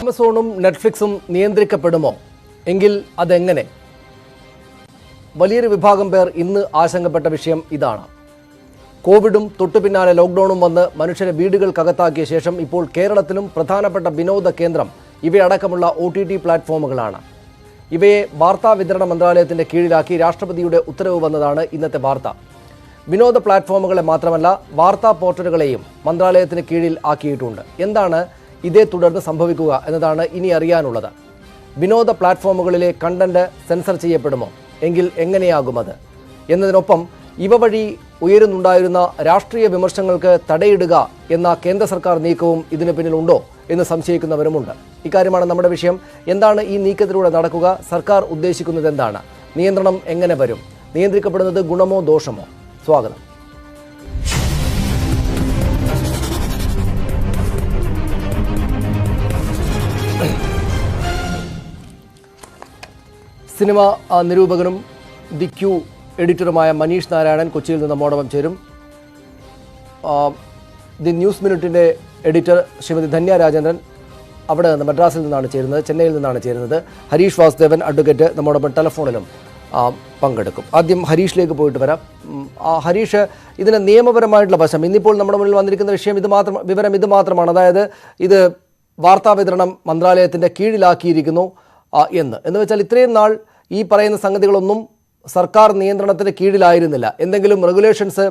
ആമസോണും നെറ്റ്ഫ്ലിക്സും നിയന്ത്രിക്കപ്പെടുമോ? എങ്കിൽ അതെങ്ങനെ? വലിയൊരു വിഭാഗം പേർ ഇന്ന് ആശങ്കപ്പെട്ട വിഷയം ഇതാണ്. കോവിഡും തൊട്ടുപിന്നാലെ ലോക്ക്ഡൌണും വന്ന് മനുഷ്യരെ വീടുകൾക്കകത്താക്കിയ ശേഷം ഇപ്പോൾ കേരളത്തിലും പ്രധാനപ്പെട്ട വിനോദ കേന്ദ്രം ഇവയടക്കമുള്ള OTT പ്ലാറ്റ്ഫോമുകളാണ്. ഇവയെ വാർത്താ വിതരണ മന്ത്രാലയത്തിന്റെ കീഴിലാക്കി രാഷ്ട്രപതിയുടെ ഉത്തരവ് വന്നതാണ് ഇന്നത്തെ വാർത്ത. വിനോദ പ്ലാറ്റ്ഫോമുകളെ മാത്രമല്ല വാർത്താ പോർട്ടലുകളെയും മന്ത്രാലയത്തിന് കീഴിൽ ആക്കിയിട്ടുണ്ട്. എന്താണ് ഇതേ തുടർന്ന് സംഭവിക്കുക എന്നതാണ് ഇനി അറിയാനുള്ളത്. വിനോദ പ്ലാറ്റ്ഫോമുകളിലെ കണ്ടന്റ് സെൻസർ ചെയ്യപ്പെടുമോ? എങ്കിൽ എങ്ങനെയാകും അത് എന്നതിനൊപ്പം ഇവ വഴി ഉയരുന്നുണ്ടായിരുന്ന രാഷ്ട്രീയ വിമർശനങ്ങൾക്ക് തടയിടുക എന്ന കേന്ദ്ര സർക്കാർ നീക്കവും ഇതിന് പിന്നിലുണ്ടോ എന്ന് സംശയിക്കുന്നവരുമുണ്ട്. ഇക്കാര്യമാണ് നമ്മുടെ വിഷയം. എന്താണ് ഈ നീക്കത്തിലൂടെ നടക്കുക? സർക്കാർ ഉദ്ദേശിക്കുന്നത് എന്താണ്? നിയന്ത്രണം എങ്ങനെ വരും? നിയന്ത്രിക്കപ്പെടുന്നത് ഗുണമോ ദോഷമോ? സ്വാഗതം. സിനിമ നിരൂപകനും ദി ക്യൂ എഡിറ്ററുമായ മനീഷ് നാരായണൻ കൊച്ചിയിൽ നിന്ന് നമ്മോടൊപ്പം ചേരും. ദി ന്യൂസ് മിനിറ്റിൻ്റെ എഡിറ്റർ ശ്രീമതി ധന്യ രാജേന്ദ്രൻ അവിടെ നിന്ന് മദ്രാസിൽ നിന്നാണ് ചേരുന്നത്, ചെന്നൈയിൽ നിന്നാണ് ചേരുന്നത്. ഹരീഷ് വാസുദേവൻ അഡ്വക്കേറ്റ് നമ്മോടൊപ്പം ടെലഫോണിലും പങ്കെടുക്കും. ആദ്യം ഹരീഷിലേക്ക് പോയിട്ട് വരാം. ഹരീഷ്, ഇതിന് നിയമപരമായിട്ടുള്ള വശം, ഇന്നിപ്പോൾ നമ്മുടെ മുന്നിൽ വന്നിരിക്കുന്ന വിഷയം വിവരം ഇത് മാത്രമാണ്. അതായത് ഇത് വാർത്താ വിതരണം മന്ത്രാലയത്തിൻ്റെ കീഴിലാക്കിയിരിക്കുന്നു എന്ന് വെച്ചാൽ ഇത്രയും നാൾ ഈ പറയുന്ന സംഗതികളൊന്നും സർക്കാർ നിയന്ത്രണത്തിന് കീഴിലായിരുന്നില്ല, എന്തെങ്കിലും റെഗുലേഷൻസ്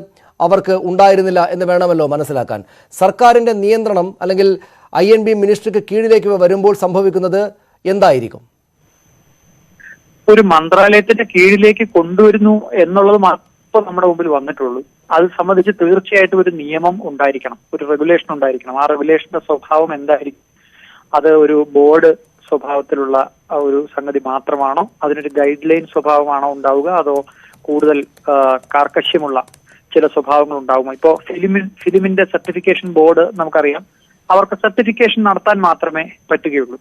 അവർക്ക് ഉണ്ടായിരുന്നില്ല എന്ന് വേണമല്ലോ മനസ്സിലാക്കാൻ. സർക്കാരിൻ്റെ നിയന്ത്രണം അല്ലെങ്കിൽ INB മിനിസ്ട്രിക്ക് കീഴിലേക്ക് വരുമ്പോൾ സംഭവിക്കുന്നത് എന്തായിരിക്കും? ഒരു മന്ത്രാലയത്തിന്റെ കീഴിലേക്ക് കൊണ്ടുവരുന്നു എന്നുള്ളത് മാത്രം നമ്മുടെ മുമ്പിൽ വന്നിട്ടുള്ളൂ. അത് സംബന്ധിച്ച് തീർച്ചയായിട്ടും ഒരു നിയമം ഉണ്ടായിരിക്കണം, ഒരു റെഗുലേഷൻ ഉണ്ടായിരിക്കണം. ആ റെഗുലേഷന്റെ സ്വഭാവം എന്തായിരിക്കും? അത് ഒരു ബോർഡ് സ്വഭാവത്തിലുള്ള ഒരു സംഗതി മാത്രമാണോ? അതിനൊരു ഗൈഡ് ലൈൻ സ്വഭാവമാണോ ഉണ്ടാവുക? അതോ കൂടുതൽ കാർക്കശ്യമുള്ള ചില സ്വഭാവങ്ങൾ ഉണ്ടാവുമോ? ഇപ്പോ ഫിലിമിന്റെ സർട്ടിഫിക്കേഷൻ ബോർഡ് നമുക്കറിയാം, അവർക്ക് സർട്ടിഫിക്കേഷൻ നടത്താൻ മാത്രമേ പറ്റുകയുള്ളൂ.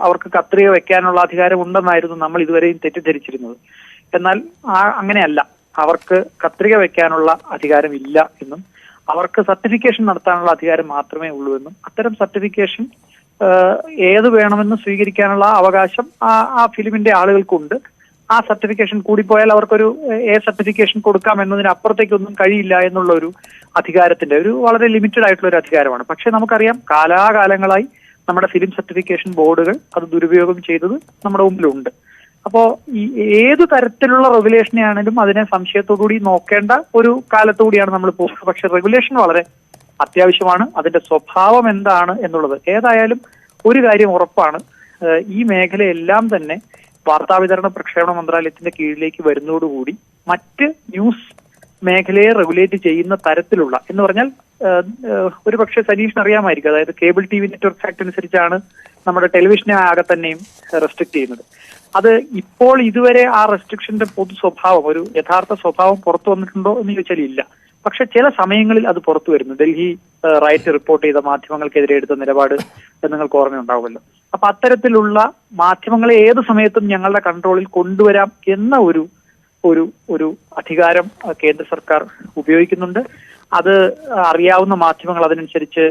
അവർക്ക് കത്രിക വെക്കാനുള്ള അധികാരം ഉണ്ടെന്നായിരുന്നു നമ്മൾ ഇതുവരെയും തെറ്റിദ്ധരിച്ചിരുന്നത്. എന്നാൽ അങ്ങനെയല്ല, അവർക്ക് കത്രിക വെക്കാനുള്ള അധികാരം ഇല്ല എന്നും അവർക്ക് സർട്ടിഫിക്കേഷൻ നടത്താനുള്ള അധികാരം മാത്രമേ ഉള്ളൂ എന്നും അത്തരം സർട്ടിഫിക്കേഷൻ ഏത് വേണമെന്ന് സ്വീകരിക്കാനുള്ള അവകാശം ആ ഫിലിമിന്റെ ആളുകൾക്കുണ്ട്. ആ സർട്ടിഫിക്കേഷൻ കൂടിപ്പോയാൽ അവർക്കൊരു സർട്ടിഫിക്കേഷൻ കൊടുക്കാം എന്നതിനപ്പുറത്തേക്കൊന്നും കഴിയില്ല എന്നുള്ള ഒരു അധികാരത്തിന്റെ ഒരു വളരെ ലിമിറ്റഡ് ആയിട്ടുള്ള ഒരു അധികാരമാണ്. പക്ഷെ നമുക്കറിയാം, കാലാകാലങ്ങളായി നമ്മുടെ ഫിലിം സർട്ടിഫിക്കേഷൻ ബോർഡുകൾ അത് ദുരുപയോഗം ചെയ്തത് നമ്മുടെ മുമ്പിലുണ്ട്. അപ്പോ ഈ ഏത് തരത്തിലുള്ള റെഗുലേഷനെ ആണെങ്കിലും അതിനെ സംശയത്തോടുകൂടി നോക്കേണ്ട ഒരു കാലത്തുകൂടിയാണ് നമ്മൾ പോകുന്നത്. പക്ഷെ റെഗുലേഷൻ വളരെ അത്യാവശ്യമാണ്. അതിന്റെ സ്വഭാവം എന്താണ് എന്നുള്ളത് ഏതായാലും ഒരു കാര്യം ഉറപ്പാണ്, ഈ മേഖലയെല്ലാം തന്നെ വാർത്താവിതരണ പ്രക്ഷേപണ മന്ത്രാലയത്തിന്റെ കീഴിലേക്ക് വരുന്നതോടുകൂടി മറ്റ് ന്യൂസ് മേഖലയെ റെഗുലേറ്റ് ചെയ്യുന്ന തരത്തിലുള്ള എന്ന് പറഞ്ഞാൽ ഒരു പക്ഷേ സനീഷിന് അറിയാമായിരിക്കും, അതായത് കേബിൾ TV നെറ്റ്വർക്ക് ആക്ട് അനുസരിച്ചാണ് നമ്മുടെ ടെലിവിഷനെ ആകെ തന്നെയും റെസ്ട്രിക്ട് ചെയ്യുന്നത്. അത് ഇപ്പോൾ ഇതുവരെ ആ റെസ്ട്രിക്ഷന്റെ പൊതു സ്വഭാവം, ഒരു യഥാർത്ഥ സ്വഭാവം പുറത്തു വന്നിട്ടുണ്ടോ എന്ന് ചോദിച്ചാൽ ഇല്ല. പക്ഷെ ചില സമയങ്ങളിൽ അത് പുറത്തു വരുന്നു. ഡൽഹി റൈറ്റ് റിപ്പോർട്ട് ചെയ്ത മാധ്യമങ്ങൾക്കെതിരെ എടുത്ത നിലപാട് നിങ്ങൾക്ക് ഓർമ്മയുണ്ടാവുമല്ലോ. അപ്പൊ അത്തരത്തിലുള്ള മാധ്യമങ്ങളെ ഏത് സമയത്തും ഞങ്ങളുടെ കൺട്രോളിൽ കൊണ്ടുവരാം എന്ന ഒരു അധികാരം കേന്ദ്ര സർക്കാർ ഉപയോഗിക്കുന്നുണ്ട്. അത് അറിയാവുന്ന മാധ്യമങ്ങൾ അതിനനുസരിച്ച്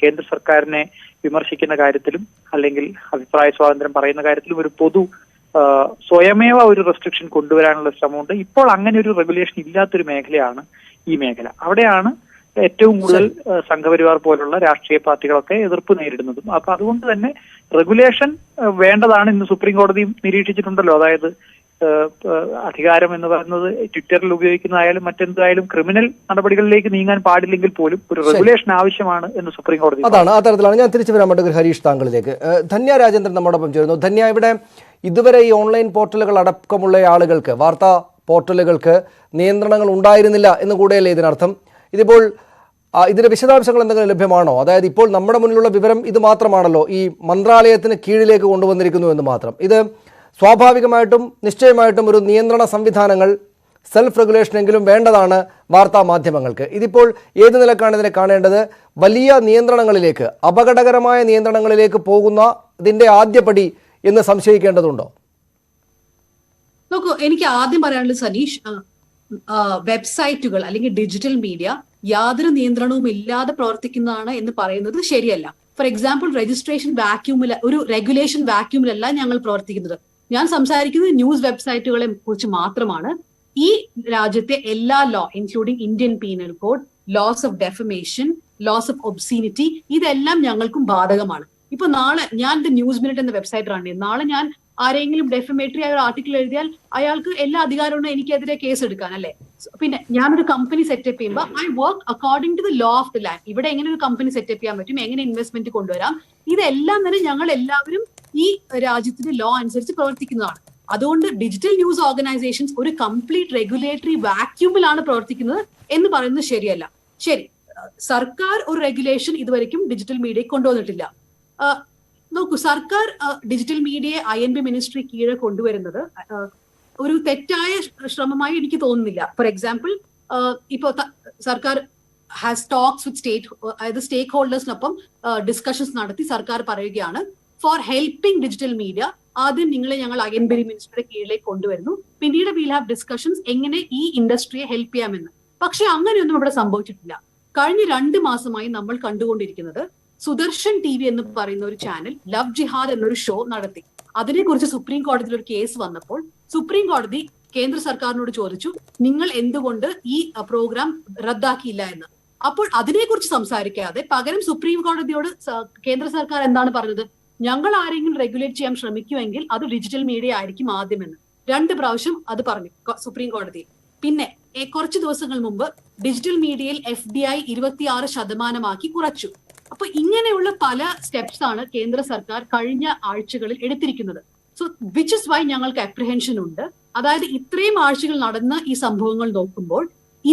കേന്ദ്ര സർക്കാരിനെ വിമർശിക്കുന്ന കാര്യത്തിലും അല്ലെങ്കിൽ അഭിപ്രായ സ്വാതന്ത്ര്യം പറയുന്ന കാര്യത്തിലും ഒരു സ്വയമേവ ഒരു റെസ്ട്രിക്ഷൻ കൊണ്ടുവരാനുള്ള ശ്രമമുണ്ട്. ഇപ്പോൾ അങ്ങനെ ഒരു റെഗുലേഷൻ ഇല്ലാത്തൊരു മേഖലയാണ് ഈ മേഖല. അവിടെയാണ് ഏറ്റവും കൂടുതൽ സംഘപരിവാർ പോലുള്ള രാഷ്ട്രീയ പാർട്ടികളൊക്കെ എതിർപ്പ് നേരിടുന്നതും. അപ്പൊ അതുകൊണ്ട് തന്നെ റെഗുലേഷൻ വേണ്ടതാണ്. ഇന്ന് സുപ്രീം കോടതിയും നിരീക്ഷിച്ചിട്ടുണ്ടല്ലോ. അതായത് അധികാരം എന്ന് പറയുന്നത് ട്വിറ്ററിൽ ഉപയോഗിക്കുന്നതായാലും മറ്റെന്തായാലും ക്രിമിനൽ നടപടികളിലേക്ക് നീങ്ങാൻ പാടില്ലെങ്കിൽ പോലും ഒരു റെഗുലേഷൻ ആവശ്യമാണ് എന്ന് സുപ്രീം കോടതി. അതാണ് ആ തരത്തിലാണ് ഞാൻ തിരിച്ചു വരാൻ വേണ്ടി ഹരീഷ് താങ്കളിലേക്ക്. ധന്യ രാജേന്ദ്രൻ നമ്മോടൊപ്പം ചേരുന്നു. ധന്യ, ഇവിടെ ഇതുവരെ ഈ ഓൺലൈൻ പോർട്ടലുകൾ അടക്കമുള്ള ആളുകൾക്ക്, വാർത്താ പോർട്ടലുകൾക്ക് നിയന്ത്രണങ്ങൾ ഉണ്ടായിരുന്നില്ല എന്ന് കൂടെയല്ലേ ഇതിനർത്ഥം? ഇതിപ്പോൾ ഇതിന്റെ വിശദാംശങ്ങൾ എന്തെങ്കിലും ലഭ്യമാണോ? അതായത് ഇപ്പോൾ നമ്മുടെ മുന്നിലുള്ള വിവരം ഇത് മാത്രമാണല്ലോ, ഈ മന്ത്രാലയത്തിന് കീഴിലേക്ക് കൊണ്ടുവന്നിരിക്കുന്നു എന്ന് മാത്രം. ഇത് സ്വാഭാവികമായിട്ടും നിശ്ചയമായിട്ടും ഒരു നിയന്ത്രണ സംവിധാനങ്ങൾ, സെൽഫ് റെഗുലേഷനെങ്കിലും വേണ്ടതാണ് വാർത്താ മാധ്യമങ്ങൾക്ക്. ഇതിപ്പോൾ ഏത് നിലക്കാണ് ഇതിനെ കാണേണ്ടത്? വലിയ നിയന്ത്രണങ്ങളിലേക്ക്, അപകടകരമായ നിയന്ത്രണങ്ങളിലേക്ക് പോകുന്ന ഇതിന്റെ ആദ്യപടി എന്ന് സംശയിക്കേണ്ടതുണ്ടോ? നോക്കൂ, എനിക്ക് ആദ്യം പറയാനുള്ളത് സനീഷ്, വെബ്സൈറ്റുകൾ അല്ലെങ്കിൽ ഡിജിറ്റൽ മീഡിയ യാതൊരു നിയന്ത്രണവും ഇല്ലാതെ പ്രവർത്തിക്കുന്നതാണ് എന്ന് പറയുന്നത് ശരിയല്ല. ഫോർ എക്സാമ്പിൾ രജിസ്ട്രേഷൻ വാക്യൂമിൽ, ഒരു റെഗുലേഷൻ വാക്യൂമിലല്ല ഞങ്ങൾ പ്രവർത്തിക്കുന്നത്. ഞാൻ സംസാരിക്കുന്നത് ന്യൂസ് വെബ്സൈറ്റുകളെ കുറിച്ച് മാത്രമാണ്. ഈ രാജ്യത്തെ എല്ലാ law, including Indian penal code, laws of defamation, laws of obscenity, ഇതെല്ലാം ഞങ്ങൾക്കും ബാധകമാണ്. ഇപ്പൊ നാളെ ഞാൻ ന്യൂസ് മിനിറ്റ് എന്ന വെബ്സൈറ്റ് റൺ ചെയ്യും. നാളെ ഞാൻ ആരെങ്കിലും ഡെഫമേറ്ററി ആയ ഒരു ആർട്ടിക്കിൾ എഴുതിയാൽ അയാൾക്ക് എല്ലാ അധികാരവും എനിക്കെതിരെ കേസ് എടുക്കാൻ, അല്ലേ? പിന്നെ ഞാനൊരു കമ്പനി സെറ്റപ്പ് ചെയ്യുമ്പോൾ I work according to the law of the land. ഇവിടെ എങ്ങനെ ഒരു കമ്പനി സെറ്റപ്പ് ചെയ്യാൻ പറ്റും, എങ്ങനെ ഇൻവെസ്റ്റ്മെന്റ് കൊണ്ടുവരാം, ഇതെല്ലാം തന്നെ ഞങ്ങൾ എല്ലാവരും ഈ രാജ്യത്തിന്റെ ലോ അനുസരിച്ച് പ്രവർത്തിക്കുന്നതാണ്. അതുകൊണ്ട് ഡിജിറ്റൽ ന്യൂസ് ഓർഗനൈസേഷൻസ് ഒരു കംപ്ലീറ്റ് റെഗുലേറ്ററി വാക്യൂമിലാണ് പ്രവർത്തിക്കുന്നത് എന്ന് പറയുന്നത് ശരിയല്ല. ശരി, സർക്കാർ ഒരു റെഗുലേഷൻ ഇതുവരെയും ഡിജിറ്റൽ മീഡിയയെ കൊണ്ടുവന്നിട്ടില്ല. നോക്കൂ, സർക്കാർ ഡിജിറ്റൽ മീഡിയയെ INB മിനിസ്ട്രി കീഴെ കൊണ്ടുവരുന്നത് ഒരു തെറ്റായ ശ്രമമായി എനിക്ക് തോന്നുന്നില്ല. ഫോർ എക്സാമ്പിൾ, ഇപ്പോ സർക്കാർ ഹാസ് ടോക്സ് വിത്ത് അതായത് സ്റ്റേക്ക് ഹോൾഡേഴ്സിനൊപ്പം ഡിസ്കഷൻസ് നടത്തി സർക്കാർ പറയുകയാണ്, ഫോർ ഹെൽപ്പിംഗ് ഡിജിറ്റൽ മീഡിയ ആദ്യം നിങ്ങളെ ഞങ്ങൾ INB മിനിസ്ട്രിയുടെ കീഴിലേക്ക് കൊണ്ടുവരുന്നു, പിന്നീട് വിൽ ഹാവ് ഡിസ്കഷൻസ് എങ്ങനെ ഈ ഇൻഡസ്ട്രിയെ ഹെൽപ്പ് ചെയ്യാമെന്ന്. പക്ഷെ അങ്ങനെയൊന്നും ഇവിടെ സംഭവിച്ചിട്ടില്ല. കഴിഞ്ഞ 2 മാസമായി നമ്മൾ കണ്ടുകൊണ്ടിരിക്കുന്നത് സുദർശൻ TV എന്ന് പറയുന്ന ഒരു ചാനൽ ലവ് ജിഹാദ് എന്നൊരു ഷോ നടത്തി. അതിനെക്കുറിച്ച് സുപ്രീം കോടതിയിൽ ഒരു കേസ് വന്നപ്പോൾ സുപ്രീം കോടതി കേന്ദ്ര സർക്കാരിനോട് ചോദിച്ചു, നിങ്ങൾ എന്തുകൊണ്ട് ഈ പ്രോഗ്രാം റദ്ദാക്കിയില്ല എന്ന്. അപ്പോൾ അതിനെക്കുറിച്ച് സംസാരിക്കാതെ പകരം സുപ്രീം കോടതിയോട് കേന്ദ്ര സർക്കാർ എന്താണ് പറഞ്ഞത്? ഞങ്ങൾ ആരെങ്കിലും റെഗുലേറ്റ് ചെയ്യാൻ ശ്രമിക്കുമെങ്കിൽ അത് ഡിജിറ്റൽ മീഡിയ ആയിരിക്കും ആദ്യമെന്ന് 2 പ്രാവശ്യം അത് പറഞ്ഞു സുപ്രീം കോടതിയിൽ. പിന്നെ കുറച്ച് ദിവസങ്ങൾ മുമ്പ് ഡിജിറ്റൽ മീഡിയയിൽ FDI 26% കുറച്ചു. അപ്പൊ ഇങ്ങനെയുള്ള പല സ്റ്റെപ്സ് ആണ് കേന്ദ്ര സർക്കാർ കഴിഞ്ഞ ആഴ്ചകളിൽ എടുത്തിരിക്കുന്നത്. സോ വിച്ച് ഇസ് വൈ ഞങ്ങൾക്ക് അപ്രിഹെൻഷൻ ഉണ്ട്. അതായത് ഇത്രയും ആഴ്ചകൾ നടന്ന ഈ സംഭവങ്ങൾ നോക്കുമ്പോൾ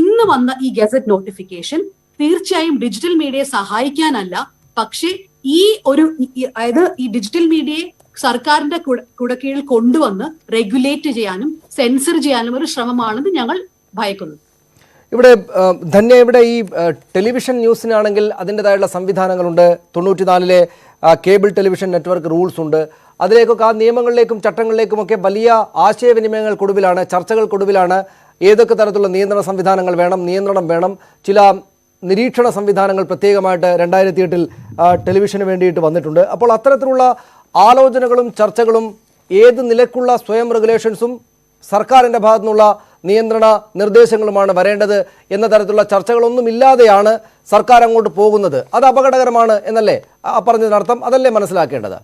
ഇന്ന് വന്ന ഈ ഗസറ്റ് നോട്ടിഫിക്കേഷൻ തീർച്ചയായും ഡിജിറ്റൽ മീഡിയയെ സഹായിക്കാനല്ല, പക്ഷേ ഈ ഒരു അതായത് ഈ ഡിജിറ്റൽ മീഡിയയെ സർക്കാരിന്റെ കുടക്കീഴിൽ കൊണ്ടുവന്ന് റെഗുലേറ്റ് ചെയ്യാനും സെൻസർ ചെയ്യാനും ഒരു ശ്രമമാണെന്ന് ഞങ്ങൾ ഭയക്കുന്നു. ഇവിടെ ധന്യ, ഇവിടെ ഈ ടെലിവിഷൻ ന്യൂസിനാണെങ്കിൽ അതിൻ്റെതായുള്ള സംവിധാനങ്ങളുണ്ട്. 94-ലെ കേബിൾ ടെലിവിഷൻ നെറ്റ്വർക്ക് റൂൾസ് ഉണ്ട്. അതിലേക്കൊക്കെ ആ നിയമങ്ങളിലേക്കും ചട്ടങ്ങളിലേക്കുമൊക്കെ വലിയ ആശയവിനിമയങ്ങൾക്കൊടുവിലാണ്, ചർച്ചകൾക്കൊടുവിലാണ് ഏതൊക്കെ തരത്തിലുള്ള നിയന്ത്രണ സംവിധാനങ്ങൾ വേണം, നിയന്ത്രണം വേണം. ചില നിരീക്ഷണ സംവിധാനങ്ങൾ പ്രത്യേകമായിട്ട് 2008-ൽ ടെലിവിഷന് വേണ്ടിയിട്ട് വന്നിട്ടുണ്ട്. അപ്പോൾ അത്തരത്തിലുള്ള ആലോചനകളും ചർച്ചകളും ഏത് നിലക്കുള്ള സ്വയം റെഗുലേഷൻസും സർക്കാരിൻ്റെ ഭാഗത്തു നിന്നുള്ള നിയന്ത്രണ നിർദ്ദേശങ്ങളുമാണ് വരേണ്ടത് എന്ന തരത്തിലുള്ള ചർച്ചകളൊന്നും ഇല്ലാതെയാണ് സർക്കാർ അങ്ങോട്ട് പോകുന്നത്. അത് അപകടകരമാണ് എന്നല്ലേ പറഞ്ഞതിനർത്ഥം? അതല്ലേ മനസ്സിലാക്കേണ്ടത്?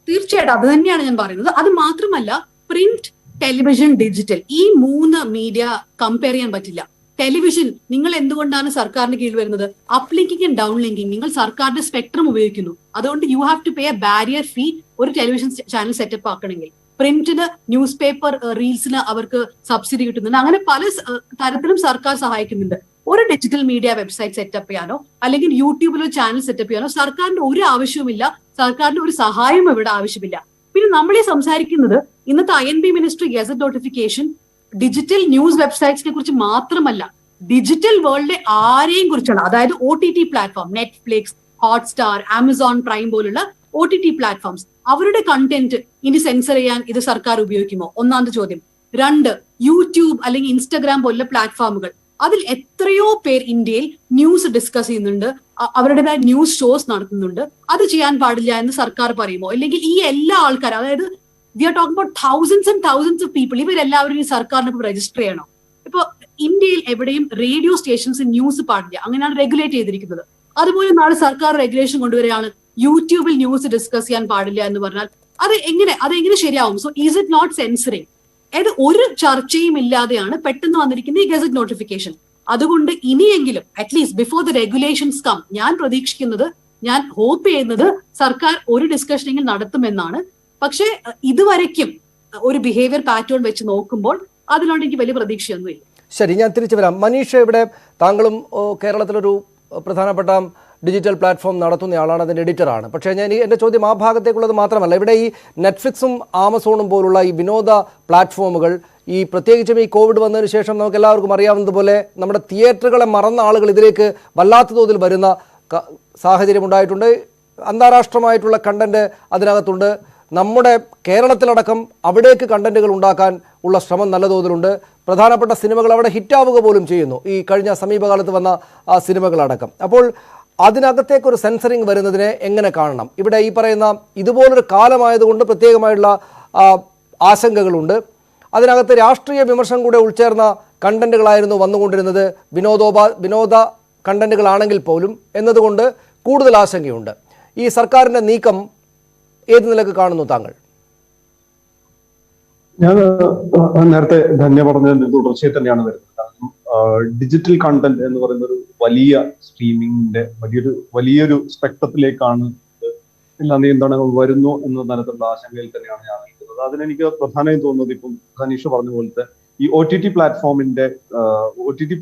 തീർച്ചയായിട്ടും അത് തന്നെയാണ് ഞാൻ പറയുന്നത്. അത് മാത്രമല്ല, പ്രിന്റ്, ടെലിവിഷൻ, ഡിജിറ്റൽ, ഈ 3 മീഡിയ കമ്പയർ ചെയ്യാൻ പറ്റില്ല. ടെലിവിഷൻ നിങ്ങൾ എന്തുകൊണ്ടാണ് സർക്കാരിന് കീഴിൽ വരുന്നത്? അപ്ലിങ്കിങ് ആൻഡ് ഡൗൺ ലിങ്കിങ്, നിങ്ങൾ സർക്കാരിന്റെ സ്പെക്ട്രം ഉപയോഗിക്കുന്നു. അതുകൊണ്ട് you have to pay a barrier fee ഒരു ടെലിവിഷൻ ചാനൽ സെറ്റപ്പ് ആക്കണമെങ്കിൽ. പ്രിന്റിന്, ന്യൂസ് പേപ്പർ റീൽസിന് അവർക്ക് സബ്സിഡി കിട്ടുന്നുണ്ട്. അങ്ങനെ പല തരത്തിലും സർക്കാർ സഹായിക്കുന്നുണ്ട്. ഒരു ഡിജിറ്റൽ മീഡിയ വെബ്സൈറ്റ് സെറ്റപ്പ് ചെയ്യാനോ അല്ലെങ്കിൽ യൂട്യൂബിൽ ഒരു ചാനൽ സെറ്റപ്പ് ചെയ്യാനോ സർക്കാരിന്റെ ഒരു ആവശ്യവുമില്ല. സർക്കാരിന്റെ ഒരു സഹായവും ഇവിടെ ആവശ്യമില്ല. പിന്നെ നമ്മളീ സംസാരിക്കുന്നത് ഇന്നത്തെ INB ministry gazette notification digital news വെബ്സൈറ്റ്സിനെ കുറിച്ച് മാത്രമല്ല, ഡിജിറ്റൽ വേൾഡിലെ ആരെയും കുറിച്ചാണ്. അതായത് OTT platform, Netflix, Hotstar, Amazon Prime പോലുള്ള OTT പ്ലാറ്റ്ഫോംസ്, അവരുടെ കണ്ടന്റ് ഇനി സെൻസർ ചെയ്യാൻ ഇത് സർക്കാർ ഉപയോഗിക്കുമോ? ഒന്നാമത്തെ ചോദ്യം. 2, യൂട്യൂബ് അല്ലെങ്കിൽ ഇൻസ്റ്റഗ്രാം പോലുള്ള പ്ലാറ്റ്ഫോമുകൾ, അതിൽ എത്രയോ പേർ ഇന്ത്യയിൽ ന്യൂസ് ഡിസ്കസ് ചെയ്യുന്നുണ്ട്, അവരുടേതായ ന്യൂസ് ഷോസ് നടത്തുന്നുണ്ട്. അത് ചെയ്യാൻ പാടില്ല എന്ന് സർക്കാർ പറയുമോ? അല്ലെങ്കിൽ ഈ എല്ലാ ആൾക്കാരും, അതായത് we are talking about thousands and thousands of people, ഇവരെല്ലാവരും ഈ സർക്കാരിന് ഇപ്പോൾ രജിസ്റ്റർ ചെയ്യണോ? ഇപ്പൊ ഇന്ത്യയിൽ എവിടെയും റേഡിയോ സ്റ്റേഷൻസ് ന്യൂസ് പാടില്ല, അങ്ങനെയാണ് റെഗുലേറ്റ് ചെയ്തിരിക്കുന്നത്. അതുപോലെ നാളെ സർക്കാർ റെഗുലേഷൻ കൊണ്ടുവരികയാണ്, യൂട്യൂബിൽ ന്യൂസ് ഡിസ്കസ് ചെയ്യാൻ പാടില്ല എന്ന് പറഞ്ഞാൽ അതെങ്ങനെ ശരിയാവും? So is it not censoring? അതായത് ഒരു ചർച്ചയും ഇല്ലാതെയാണ് പെട്ടെന്ന് വന്നിരിക്കുന്ന ഈ ഗസറ്റ് നോട്ടിഫിക്കേഷൻ. അതുകൊണ്ട് ഇനിയെങ്കിലും at least before the regulations come, ഞാൻ പ്രതീക്ഷിക്കുന്നത്, ഞാൻ ഹോപ്പ് ചെയ്യുന്നത് സർക്കാർ ഒരു ഡിസ്കഷനെങ്കിലും നടത്തുമെന്നാണ്. പക്ഷേ ഇതുവരയ്ക്കും ഒരു ബിഹേവിയർ പാറ്റേൺ വെച്ച് നോക്കുമ്പോൾ അതിനോട് എനിക്ക് വലിയ പ്രതീക്ഷയൊന്നുമില്ല. ശരി, ഞാൻ തിരിച്ചു വരാം. മനീഷ്, ഇവിടെ താങ്കളും കേരളത്തിലൊരു പ്രധാനപ്പെട്ട ഡിജിറ്റൽ പ്ലാറ്റ്ഫോം നടത്തുന്നയാളാണ്, അതിൻ്റെ എഡിറ്ററാണ്. പക്ഷേ എൻ്റെ ചോദ്യം ആ ഭാഗത്തേക്കുള്ളത് മാത്രമല്ല. ഇവിടെ ഈ നെറ്റ്ഫ്ലിക്സും ആമസോണും പോലുള്ള ഈ വിനോദ പ്ലാറ്റ്ഫോമുകൾ, ഈ പ്രത്യേകിച്ചും ഈ കോവിഡ് വന്നതിന് ശേഷം നമുക്ക് എല്ലാവർക്കും അറിയാവുന്നതുപോലെ നമ്മുടെ തിയേറ്ററുകളെ മറന്ന ആളുകൾ ഇതിലേക്ക് വല്ലാത്ത തോതിൽ വരുന്ന സാഹചര്യം ഉണ്ടായിട്ടുണ്ട്. അന്താരാഷ്ട്രമായിട്ടുള്ള കണ്ടന്റ് അതിനകത്തുണ്ട്. നമ്മുടെ കേരളത്തിലടക്കം അവിടേക്ക് കണ്ടന്റുകൾ ഉണ്ടാക്കാൻ ഉള്ള ശ്രമം നല്ല തോതിലുണ്ട്. പ്രധാനപ്പെട്ട സിനിമകൾ അവിടെ ഹിറ്റാവുക പോലും ചെയ്യുന്നു, ഈ കഴിഞ്ഞ സമീപകാലത്ത് വന്ന ആ സിനിമകളടക്കം. അപ്പോൾ അതിനകത്തേക്കൊരു സെൻസറിങ് വരുന്നതിനെ എങ്ങനെ കാണണം? ഇവിടെ ഈ പറയുന്ന ഇതുപോലൊരു കാലമായതുകൊണ്ട് പ്രത്യേകമായുള്ള ആശങ്കകളുണ്ട്. അതിനകത്ത് രാഷ്ട്രീയ വിമർശനം കൂടെ ഉൾച്ചേർന്ന കണ്ടന്റുകളായിരുന്നു വന്നുകൊണ്ടിരുന്നത്, വിനോദ കണ്ടന്റുകളാണെങ്കിൽ പോലും എന്നതുകൊണ്ട് കൂടുതൽ ആശങ്കയുണ്ട്. ഈ സർക്കാരിൻ്റെ നീക്കം ഏത് നിലക്ക് കാണുന്നു താങ്കൾ? ഞാൻ നേരത്തെ ധന്യ പറഞ്ഞതിന്റെ തുടർച്ചയിൽ തന്നെയാണ് വരുന്നത്. കാരണം ഡിജിറ്റൽ കണ്ടന്റ് എന്ന് പറയുന്ന ഒരു വലിയ സ്ട്രീമിങ്ങിന്റെ വലിയൊരു സ്പെക്ട്രത്തിലേക്കാണ് എല്ലാ നിയന്ത്രണങ്ങൾ വരുന്നു എന്ന തരത്തിലുള്ള ആശങ്കയിൽ തന്നെയാണ് ഞാൻ നിൽക്കുന്നത്. അതിനെനിക്ക് പ്രധാനമായും തോന്നുന്നത് ഇപ്പം ധനീഷ് പറഞ്ഞ പോലത്തെ ഈ ഒ ടി ടി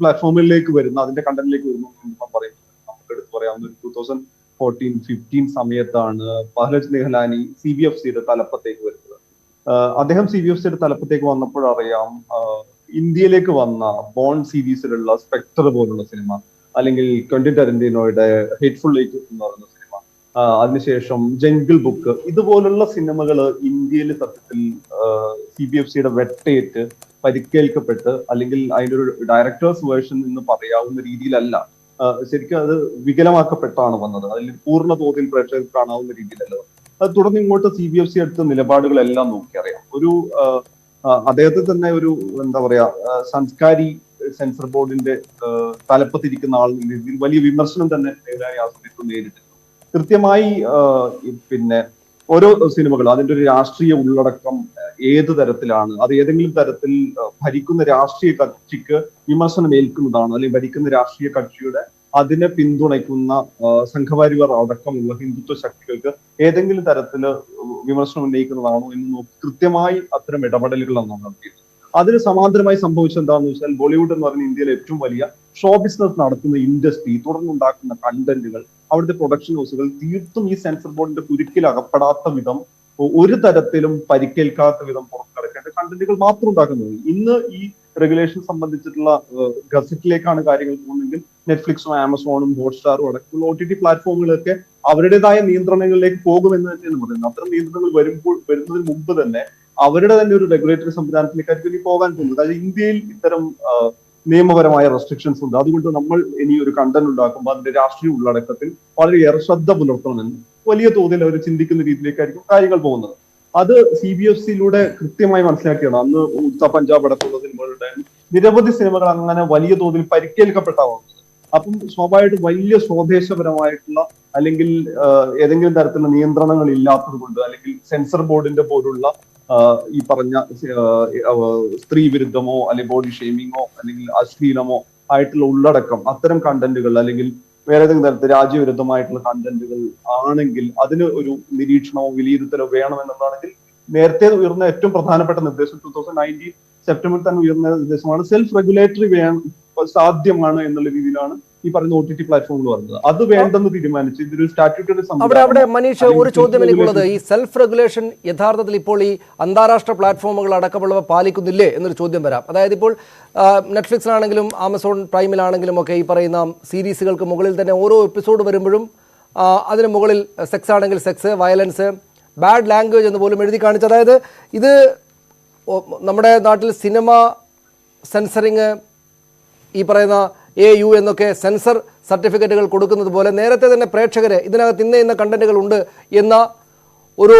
പ്ലാറ്റ്ഫോമിലേക്ക് വരുന്ന അതിന്റെ കണ്ടന്റിലേക്ക് വരുന്നു എന്ന് പറയുന്നത് നമുക്ക് എടുത്ത് പറയാവുന്ന ഒരു 2014-15 സമയത്താണ് പഹ്ലജ് നിഹലാനി CBFCയുടെ തലപ്പത്തേക്ക് വരുന്നത്. അദ്ദേഹം CBFCയുടെ തലപ്പത്തേക്ക് വന്നപ്പോഴറിയാം ഇന്ത്യയിലേക്ക് വന്ന ബോൺ സീരീസിലുള്ള സ്പെക്ടർ പോലുള്ള സിനിമ, അല്ലെങ്കിൽ ക്വന്റിൻ ടാരന്റിനോയുടെ ഹേറ്റ്ഫുൾ എയ്റ്റ് എന്ന് പറയുന്ന സിനിമ, അതിനുശേഷം ജംഗിൾ ബുക്ക്, ഇതുപോലുള്ള സിനിമകൾ ഇന്ത്യയിൽ സത്യത്തിൽ CBFCയുടെ വെട്ടേറ്റ് പരിക്കേൽക്കപ്പെട്ട് അല്ലെങ്കിൽ അതിൻ്റെ ഒരു ഡയറക്ടേഴ്സ് വേർഷൻ എന്ന് പറയാവുന്ന രീതിയിലല്ല, ശരിക്കും അത് വികലമാക്കപ്പെട്ടാണ് വന്നത്. അതിൽ പൂർണ്ണ തോതിൽ പ്രേക്ഷകർക്ക് കാണാവുന്ന രീതിയിലല്ല. അത് തുടർന്ന് ഇങ്ങോട്ട് CBFC എടുത്ത നിലപാടുകളെല്ലാം നോക്കിയറിയാം. ഒരു അദ്ദേഹത്തെ തന്നെ ഒരു എന്താ പറയാ സംസ്കാരി സെൻസർ ബോർഡിന്റെ തലപ്പത്തിരിക്കുന്ന ആൾ രീതിയിൽ വലിയ വിമർശനം തന്നെ ആ സമയത്ത് നേരിട്ടിരുന്നു. കൃത്യമായി പിന്നെ ഓരോ സിനിമകളും അതിന്റെ ഒരു രാഷ്ട്രീയ ഉള്ളടക്കം ഏത് തരത്തിലാണ്, അത് ഏതെങ്കിലും തരത്തിൽ ഭരിക്കുന്ന രാഷ്ട്രീയ കക്ഷിക്ക് വിമർശനം ഏൽക്കുന്നതാണ്, അല്ലെങ്കിൽ ഭരിക്കുന്ന രാഷ്ട്രീയ കക്ഷിയുടെ അതിനെ പിന്തുണയ്ക്കുന്ന സംഘപരിവാർ അടക്കമുള്ള ഹിന്ദുത്വ ശക്തികൾക്ക് ഏതെങ്കിലും തരത്തില് വിമർശനം ഉന്നയിക്കുന്നതാണോ എന്ന് നോക്കി കൃത്യമായി അത്തരം ഇടപെടലുകളാണ് നമ്മൾ നടത്തിയത്. അതിന് സമാന്തരമായി സംഭവിച്ചത് എന്താണെന്ന് വെച്ചാൽ ബോളിവുഡ് എന്ന് പറയുന്ന ഇന്ത്യയിലെ ഏറ്റവും വലിയ ഷോ ബിസിനസ് നടത്തുന്ന ഇൻഡസ്ട്രി, തുടർന്നുണ്ടാക്കുന്ന കണ്ടന്റുകൾ, അവിടുത്തെ പ്രൊഡക്ഷൻ ഹൗസുകൾ തീർത്തും ഈ സെൻസർ ബോർഡിന്റെ കുരുക്കിൽ അകപ്പെടാത്ത വിധം, ഒരു തരത്തിലും പരിക്കേൽക്കാത്ത വിധം പുറത്തിറക്കേണ്ട കണ്ടന്റുകൾ മാത്രം ഉണ്ടാക്കുന്നത്. ഇന്ന് ഈ റെഗുലേഷൻ സംബന്ധിച്ചിട്ടുള്ള ഗസറ്റിലേക്കാണ് കാര്യങ്ങൾ പോകുന്നതെങ്കിൽ നെറ്റ്ഫ്ലിക്സും ആമസോണും ഹോട്ട്സ്റ്റാറും അടക്കമുള്ള OTT പ്ലാറ്റ്ഫോമുകളൊക്കെ അവരുടേതായ നിയന്ത്രണങ്ങളിൽ പോകുമെന്ന് തന്നെയാണ് പറയുന്നത്. അത്തരം നിയന്ത്രണങ്ങൾ വരുന്നതിന് മുമ്പ് തന്നെ അവരുടെ തന്നെ ഒരു റെഗുലേറ്ററി സംവിധാനത്തിലേക്കായിരിക്കും ഇനി പോകാൻ പോകുന്നത്. അതായത് ഇന്ത്യയിൽ ഇത്തരം നിയമപരമായ റെസ്ട്രിക്ഷൻസ് ഉണ്ട്. അതുകൊണ്ട് നമ്മൾ ഇനി ഒരു കണ്ടന്റ് ഉണ്ടാക്കുമ്പോൾ അതിന്റെ രാഷ്ട്രീയ ഉള്ളടക്കത്തിൽ വളരെയേറെ ശ്രദ്ധ പുലർത്തണമെന്ന് വലിയ തോതിൽ അവർ ചിന്തിക്കുന്ന രീതിയിലേക്കായിരിക്കും കാര്യങ്ങൾ പോകുന്നത്. അത് CBFCയിലൂടെ കൃത്യമായി മനസ്സിലാക്കിയാണ്. അന്ന് ഉത്ത പഞ്ചാബ് അടക്കമുള്ള സിനിമകളുടെ നിരവധി സിനിമകൾ അങ്ങനെ വലിയ തോതിൽ പരിക്കേൽക്കപ്പെട്ടാവുന്നത്. അപ്പം സ്വാഭാവികമായിട്ടും വലിയ സ്വദേശപരമായിട്ടുള്ള അല്ലെങ്കിൽ ഏതെങ്കിലും തരത്തിലുള്ള നിയന്ത്രണങ്ങൾ ഇല്ലാത്തത് കൊണ്ട്, അല്ലെങ്കിൽ സെൻസർ ബോർഡിന്റെ പോലുള്ള ഈ പറഞ്ഞ സ്ത്രീ വിരുദ്ധമോ അല്ലെങ്കിൽ ബോഡി ഷെയ്മിങ്ങോ അല്ലെങ്കിൽ അശ്ലീലമോ ആയിട്ടുള്ള ഉള്ളടക്കം, അത്തരം കണ്ടന്റുകൾ അല്ലെങ്കിൽ വേറെ ഏതെങ്കിലും തരത്തിൽ രാജ്യവിരുദ്ധമായിട്ടുള്ള കണ്ടന്റുകൾ ആണെങ്കിൽ അതിന് ഒരു നിരീക്ഷണമോ വിലയിരുത്തലോ വേണമെന്നുള്ളതാണെങ്കിൽ നേരത്തെ ഉയർന്ന ഏറ്റവും പ്രധാനപ്പെട്ട നിർദ്ദേശം 2019 സെപ്റ്റംബറിൽ തന്നെ ഉയർന്ന നിർദ്ദേശമാണ് സെൽഫ് റെഗുലേറ്ററി സാധ്യമാണ് എന്നുള്ള രീതിയിലാണ് ഈ പറയുന്ന OTT പ്ലാറ്റ്ഫോമുകൾ പറഞ്ഞത്. അത് വേണ്ടെന്ന് തീരുമാനിച്ച് ഇതൊരു സ്റ്റാറ്റ്യൂട്ടറി അവിടെ മനീഷ് ഒരു ചോദ്യം എനിക്കുള്ളത്, ഈ സെൽഫ് റെഗുലേഷൻ യഥാർത്ഥത്തിൽ ഇപ്പോൾ ഈ അന്താരാഷ്ട്ര പ്ലാറ്റ്ഫോമുകൾ അടക്കമുള്ളവ പാലിക്കുന്നില്ലേ എന്നൊരു ചോദ്യം വരാം. അതായത് ഇപ്പോൾ നെറ്റ്ഫ്ലിക്സിലാണെങ്കിലും ആമസോൺ പ്രൈമിലാണെങ്കിലും ഒക്കെ ഈ പറയുന്ന സീരീസുകൾക്ക് മുകളിൽ തന്നെ ഓരോ എപ്പിസോഡ് വരുമ്പോഴും അതിന് മുകളിൽ സെക്സ് ആണെങ്കിൽ സെക്സ്, വയലൻസ്, ബാഡ് ലാംഗ്വേജ് എന്ന് പോലും എഴുതി കാണിച്ചു. അതായത് ഇത് നമ്മുടെ നാട്ടിൽ സിനിമ സെൻസറിങ് ഈ പറയുന്ന AU എന്നൊക്കെ സെൻസർ സർട്ടിഫിക്കറ്റുകൾ കൊടുക്കുന്നത് പോലെ നേരത്തെ തന്നെ പ്രേക്ഷകരെ ഇതിനകത്ത് ഇന്ന കണ്ടന്റുകൾ ഉണ്ട് എന്ന ഒരു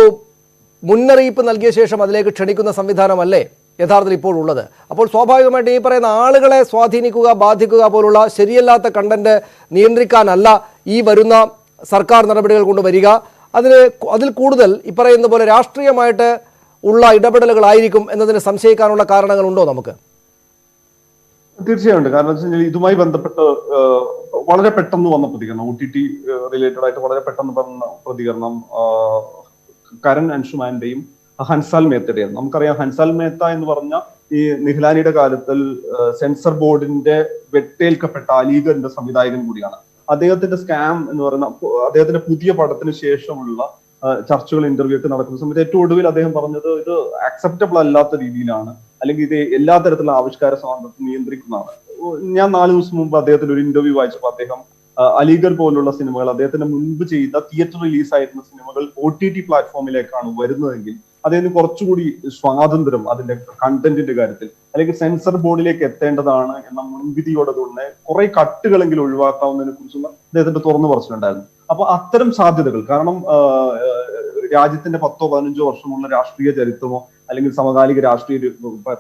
മുന്നറിയിപ്പ് നൽകിയ ശേഷം അതിലേക്ക് ക്ഷണിക്കുന്ന സംവിധാനമല്ലേ യഥാർത്ഥത്തിൽ ഇപ്പോൾ ഉള്ളത്? അപ്പോൾ സ്വാഭാവികമായിട്ട് ഈ പറയുന്ന ആളുകളെ സ്വാധീനിക്കുക, ബാധിക്കുക പോലുള്ള ശരിയല്ലാത്ത കണ്ടന്റ് നിയന്ത്രിക്കാനല്ല ഈ വരുന്ന സർക്കാർ നടപടികൾ കൊണ്ട് വരിക. അതിൽ കൂടുതൽ ഈ പറയുന്ന പോലെ രാഷ്ട്രീയമായിട്ട് ഉള്ള ഇടപെടലുകളായിരിക്കും എന്നതിന് സംശയിക്കാനുള്ള കാരണങ്ങളുണ്ടോ നമുക്ക്? തീർച്ചയായും ഉണ്ട്. കാരണം വെച്ച് കഴിഞ്ഞാൽ ഇതുമായി ബന്ധപ്പെട്ട് വളരെ പെട്ടെന്ന് വന്ന പ്രതികരണം, OTT റിലേറ്റഡ് ആയിട്ട് വളരെ പെട്ടെന്ന് വന്ന പ്രതികരണം കരൺ അൻഷുമാന്റെയും ഹൻസാൽ മേത്തയുടെയാണ്. നമുക്കറിയാം ഹൻസാൽ മേത്ത എന്ന് പറഞ്ഞ ഈ നിഹ്ലാനിയുടെ കാലത്തിൽ സെൻസർ ബോർഡിന്റെ വെട്ടേൽക്കപ്പെട്ട അലീഗറിന്റെ സംവിധായകൻ കൂടിയാണ്. അദ്ദേഹത്തിന്റെ സ്കാം എന്ന് പറയുന്ന അദ്ദേഹത്തിന്റെ പുതിയ പടത്തിന് ശേഷമുള്ള ചർച്ചകൾ, ഇന്റർവ്യൂ ഒക്കെ നടക്കുന്ന സമയത്ത് ഏറ്റവും ഒടുവിൽ അദ്ദേഹം പറഞ്ഞത് ഇത് അക്സെപ്റ്റബിൾ അല്ലാത്ത രീതിയിലാണ്, അല്ലെങ്കിൽ ഇത് എല്ലാ തരത്തിലുള്ള ആവിഷ്കാര സ്വാതന്ത്ര്യം നിയന്ത്രിക്കുന്നതാണ്. ഞാൻ 4 ദിവസം മുമ്പ് അദ്ദേഹത്തിന്റെ ഒരു ഇന്റർവ്യൂ വായിച്ചപ്പോൾ അദ്ദേഹം അലിഗഡ് പോലുള്ള സിനിമകൾ, അദ്ദേഹത്തിന്റെ മുൻപ് ചെയ്ത തിയേറ്റർ റിലീസ് ആയിരുന്ന സിനിമകൾ OTT പ്ലാറ്റ്ഫോമിലേക്കാണ് വരുന്നതെങ്കിൽ അതിന് കുറച്ചുകൂടി സ്വാതന്ത്ര്യം അതിന്റെ കണ്ടന്റിന്റെ കാര്യത്തിൽ അല്ലെങ്കിൽ സെൻസർ ബോർഡിലേക്ക് എത്തേണ്ടതാണ് എന്ന മുൻവിധിയോടെ തന്നെ കുറെ കട്ടുകളെങ്കിലും ഒഴിവാക്കാവുന്നതിനെ കുറിച്ചുള്ള അദ്ദേഹത്തിന്റെ തുറന്നു പറച്ചിലുണ്ടായിരുന്നു. അപ്പൊ അത്തരം സാധ്യതകൾ, കാരണം രാജ്യത്തിന്റെ 10-15 വർഷമുള്ള രാഷ്ട്രീയ ചരിത്രമോ അല്ലെങ്കിൽ സമകാലിക രാഷ്ട്രീയ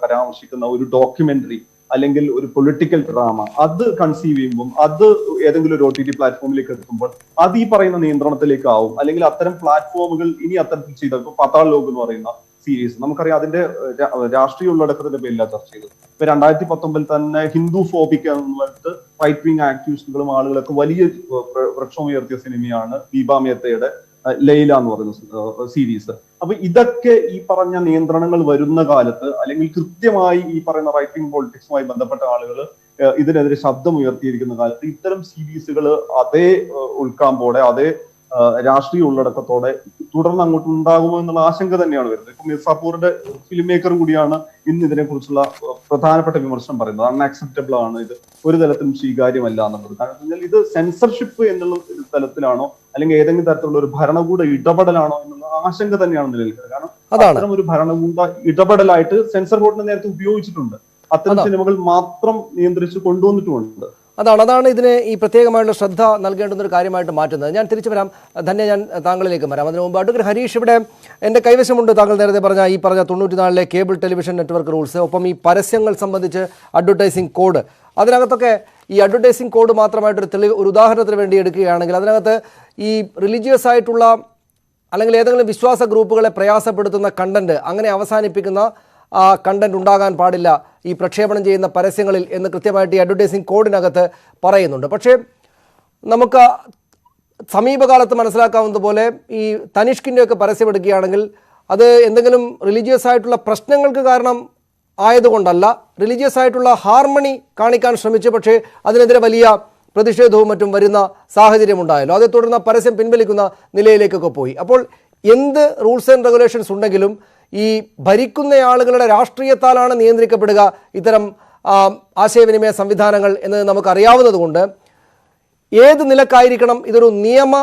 പരാമർശിക്കുന്ന ഒരു ഡോക്യുമെന്ററി അല്ലെങ്കിൽ ഒരു പൊളിറ്റിക്കൽ ഡ്രാമ അത് കൺസീവ് ചെയ്യുമ്പോൾ അത് ഏതെങ്കിലും ഒരു OTT പ്ലാറ്റ്ഫോമിലേക്ക് എത്തുമ്പോൾ അത് ഈ പറയുന്ന നിയന്ത്രണത്തിലേക്ക് ആവും. അല്ലെങ്കിൽ അത്തരം പ്ലാറ്റ്ഫോമുകൾ ഇനി അത്തരത്തിൽ ചെയ്ത ഇപ്പൊ പാതാൾ ലോക് എന്ന് പറയുന്ന സീരീസ് നമുക്കറിയാം, അതിന്റെ രാഷ്ട്രീയ ഉള്ളടക്കത്തിന്റെ പേരിലാണ് ചർച്ച ചെയ്തത്. ഇപ്പൊ 2019 തന്നെ ഹിന്ദു ഫോബിക് എന്ന് പറഞ്ഞിട്ട് റൈറ്റ് വിങ് ആക്ടിവിസ്റ്റുകളും ആളുകളൊക്കെ വലിയ വൃക്ഷമുയർത്തിയ സിനിമയാണ് ദീപാ മേത്തയുടെ ലൈല എന്ന് പറയുന്ന സീരീസ്. അപ്പൊ ഇതൊക്കെ ഈ പറഞ്ഞ നിയന്ത്രണങ്ങൾ വരുന്ന കാലത്ത് അല്ലെങ്കിൽ കൃത്യമായി ഈ പറയുന്ന റൈറ്റ് വിങ് പൊളിറ്റിക്സുമായി ബന്ധപ്പെട്ട ആളുകൾ ഇതിനെതിരെ ശബ്ദം ഉയർത്തിയിരിക്കുന്ന കാലത്ത് ഇത്തരം സീരീസുകൾ അതേ ഉൾക്കാമ്പോടെ അതേ രാഷ്ട്രീയ ഉള്ളടക്കത്തോടെ തുടർന്ന് അങ്ങോട്ട് ഉണ്ടാകുമോ എന്നുള്ള ആശങ്ക തന്നെയാണ് വരുന്നത്. ഇപ്പൊ മിർസാപൂറിന്റെ ഫിലിം മേക്കറും കൂടിയാണ് ഇന്ന് ഇതിനെ കുറിച്ചുള്ള പ്രധാനപ്പെട്ട വിമർശനം പറയുന്നത്. അൺആക്സെപ്റ്റബിൾ ആണ്, ഇത് ഒരു തലത്തിലും സ്വീകാര്യമല്ല എന്നുള്ളത്. കാരണം വെച്ചാൽ ഇത് സെൻസർഷിപ്പ് എന്നുള്ള തലത്തിലാണോ അല്ലെങ്കിൽ ഏതെങ്കിലും തരത്തിലുള്ള ഒരു ഭരണകൂട ഇടപെടലാണോ എന്നുള്ള ആശങ്ക തന്നെയാണ് നിലനിൽക്കുന്നത്. കാരണം അത്തരം ഒരു ഭരണകൂട ഇടപെടലായിട്ട് സെൻസർ ബോർഡിനെ നേരത്തെ ഉപയോഗിച്ചിട്ടുണ്ട്, അത്തരം സിനിമകൾ മാത്രം നിയന്ത്രിച്ച് കൊണ്ടുവന്നിട്ടുമുണ്ട്. അതാണ് ഇതിന് ഈ പ്രത്യേകമായിട്ടുള്ള ശ്രദ്ധ നൽകേണ്ടുന്ന ഒരു കാര്യമായിട്ട് മാറ്റുന്നത്. ഞാൻ തിരിച്ചു വരാം, ധന്യ, ഞാൻ താങ്കളിലേക്ക് വരാം. അതിനു മുമ്പ് അഡ്വക്കേറ്റ് ഹരീഷ്, ഇവിടെ എൻ്റെ കൈവശമുണ്ട് താങ്കൾ നേരത്തെ പറഞ്ഞ 94 കേബിൾ ടെലിവിഷൻ നെറ്റ്വർക്ക് റൂൾസ്, ഒപ്പം ഈ പരസ്യങ്ങൾ സംബന്ധിച്ച് അഡ്വർടൈസിംഗ് കോഡ്. അതിനകത്തൊക്കെ ഈ അഡ്വർടൈസിംഗ് കോഡ് മാത്രമായിട്ടൊരു ഒരു ഉദാഹരണത്തിന് വേണ്ടി എടുക്കുകയാണെങ്കിൽ അതിനകത്ത് ഈ റിലീജിയസ് ആയിട്ടുള്ള അല്ലെങ്കിൽ ഏതെങ്കിലും വിശ്വാസ ഗ്രൂപ്പുകളെ പ്രയാസപ്പെടുത്തുന്ന കണ്ടന്റ് അങ്ങനെ അവസാനിപ്പിക്കുന്ന കണ്ടന്റ് ഉണ്ടാകാൻ പാടില്ല ഈ പ്രക്ഷേപണം ചെയ്യുന്ന പരസ്യങ്ങളിൽ എന്ന് കൃത്യമായിട്ട് ഈ അഡ്വർടൈസിംഗ് കോഡിനകത്ത് പറയുന്നുണ്ട്. പക്ഷേ നമുക്ക് സമീപകാലത്ത് മനസ്സിലാക്കാവുന്നത് പോലെ ഈ തനിഷ്കിൻ്റെയൊക്കെ പരസ്യം എടുക്കുകയാണെങ്കിൽ അത് എന്തെങ്കിലും റിലീജിയസ് ആയിട്ടുള്ള പ്രശ്നങ്ങൾക്ക് കാരണം ആയതുകൊണ്ടല്ല, റിലീജിയസ് ആയിട്ടുള്ള ഹാർമണി കാണിക്കാൻ ശ്രമിച്ചു, പക്ഷേ അതിനെതിരെ വലിയ പ്രതിഷേധവും മറ്റും വരുന്ന സാഹചര്യം ഉണ്ടായല്ലോ. അതേ തുടർന്ന് പരസ്യം പിൻവലിക്കുന്ന നിലയിലേക്കൊക്കെ പോയി. അപ്പോൾ എന്ത് റൂൾസ് ആൻഡ് റെഗുലേഷൻസ് ഉണ്ടെങ്കിലും ഈ ഭരിക്കുന്ന ആളുകളുടെ രാഷ്ട്രീയത്താലാണ് നിയന്ത്രിക്കപ്പെടുക ഇത്തരം ആശയവിനിമയ സംവിധാനങ്ങൾ എന്ന് നമുക്കറിയാവുന്നത് കൊണ്ട് ഏത് നിലക്കായിരിക്കണം ഇതൊരു നിയമ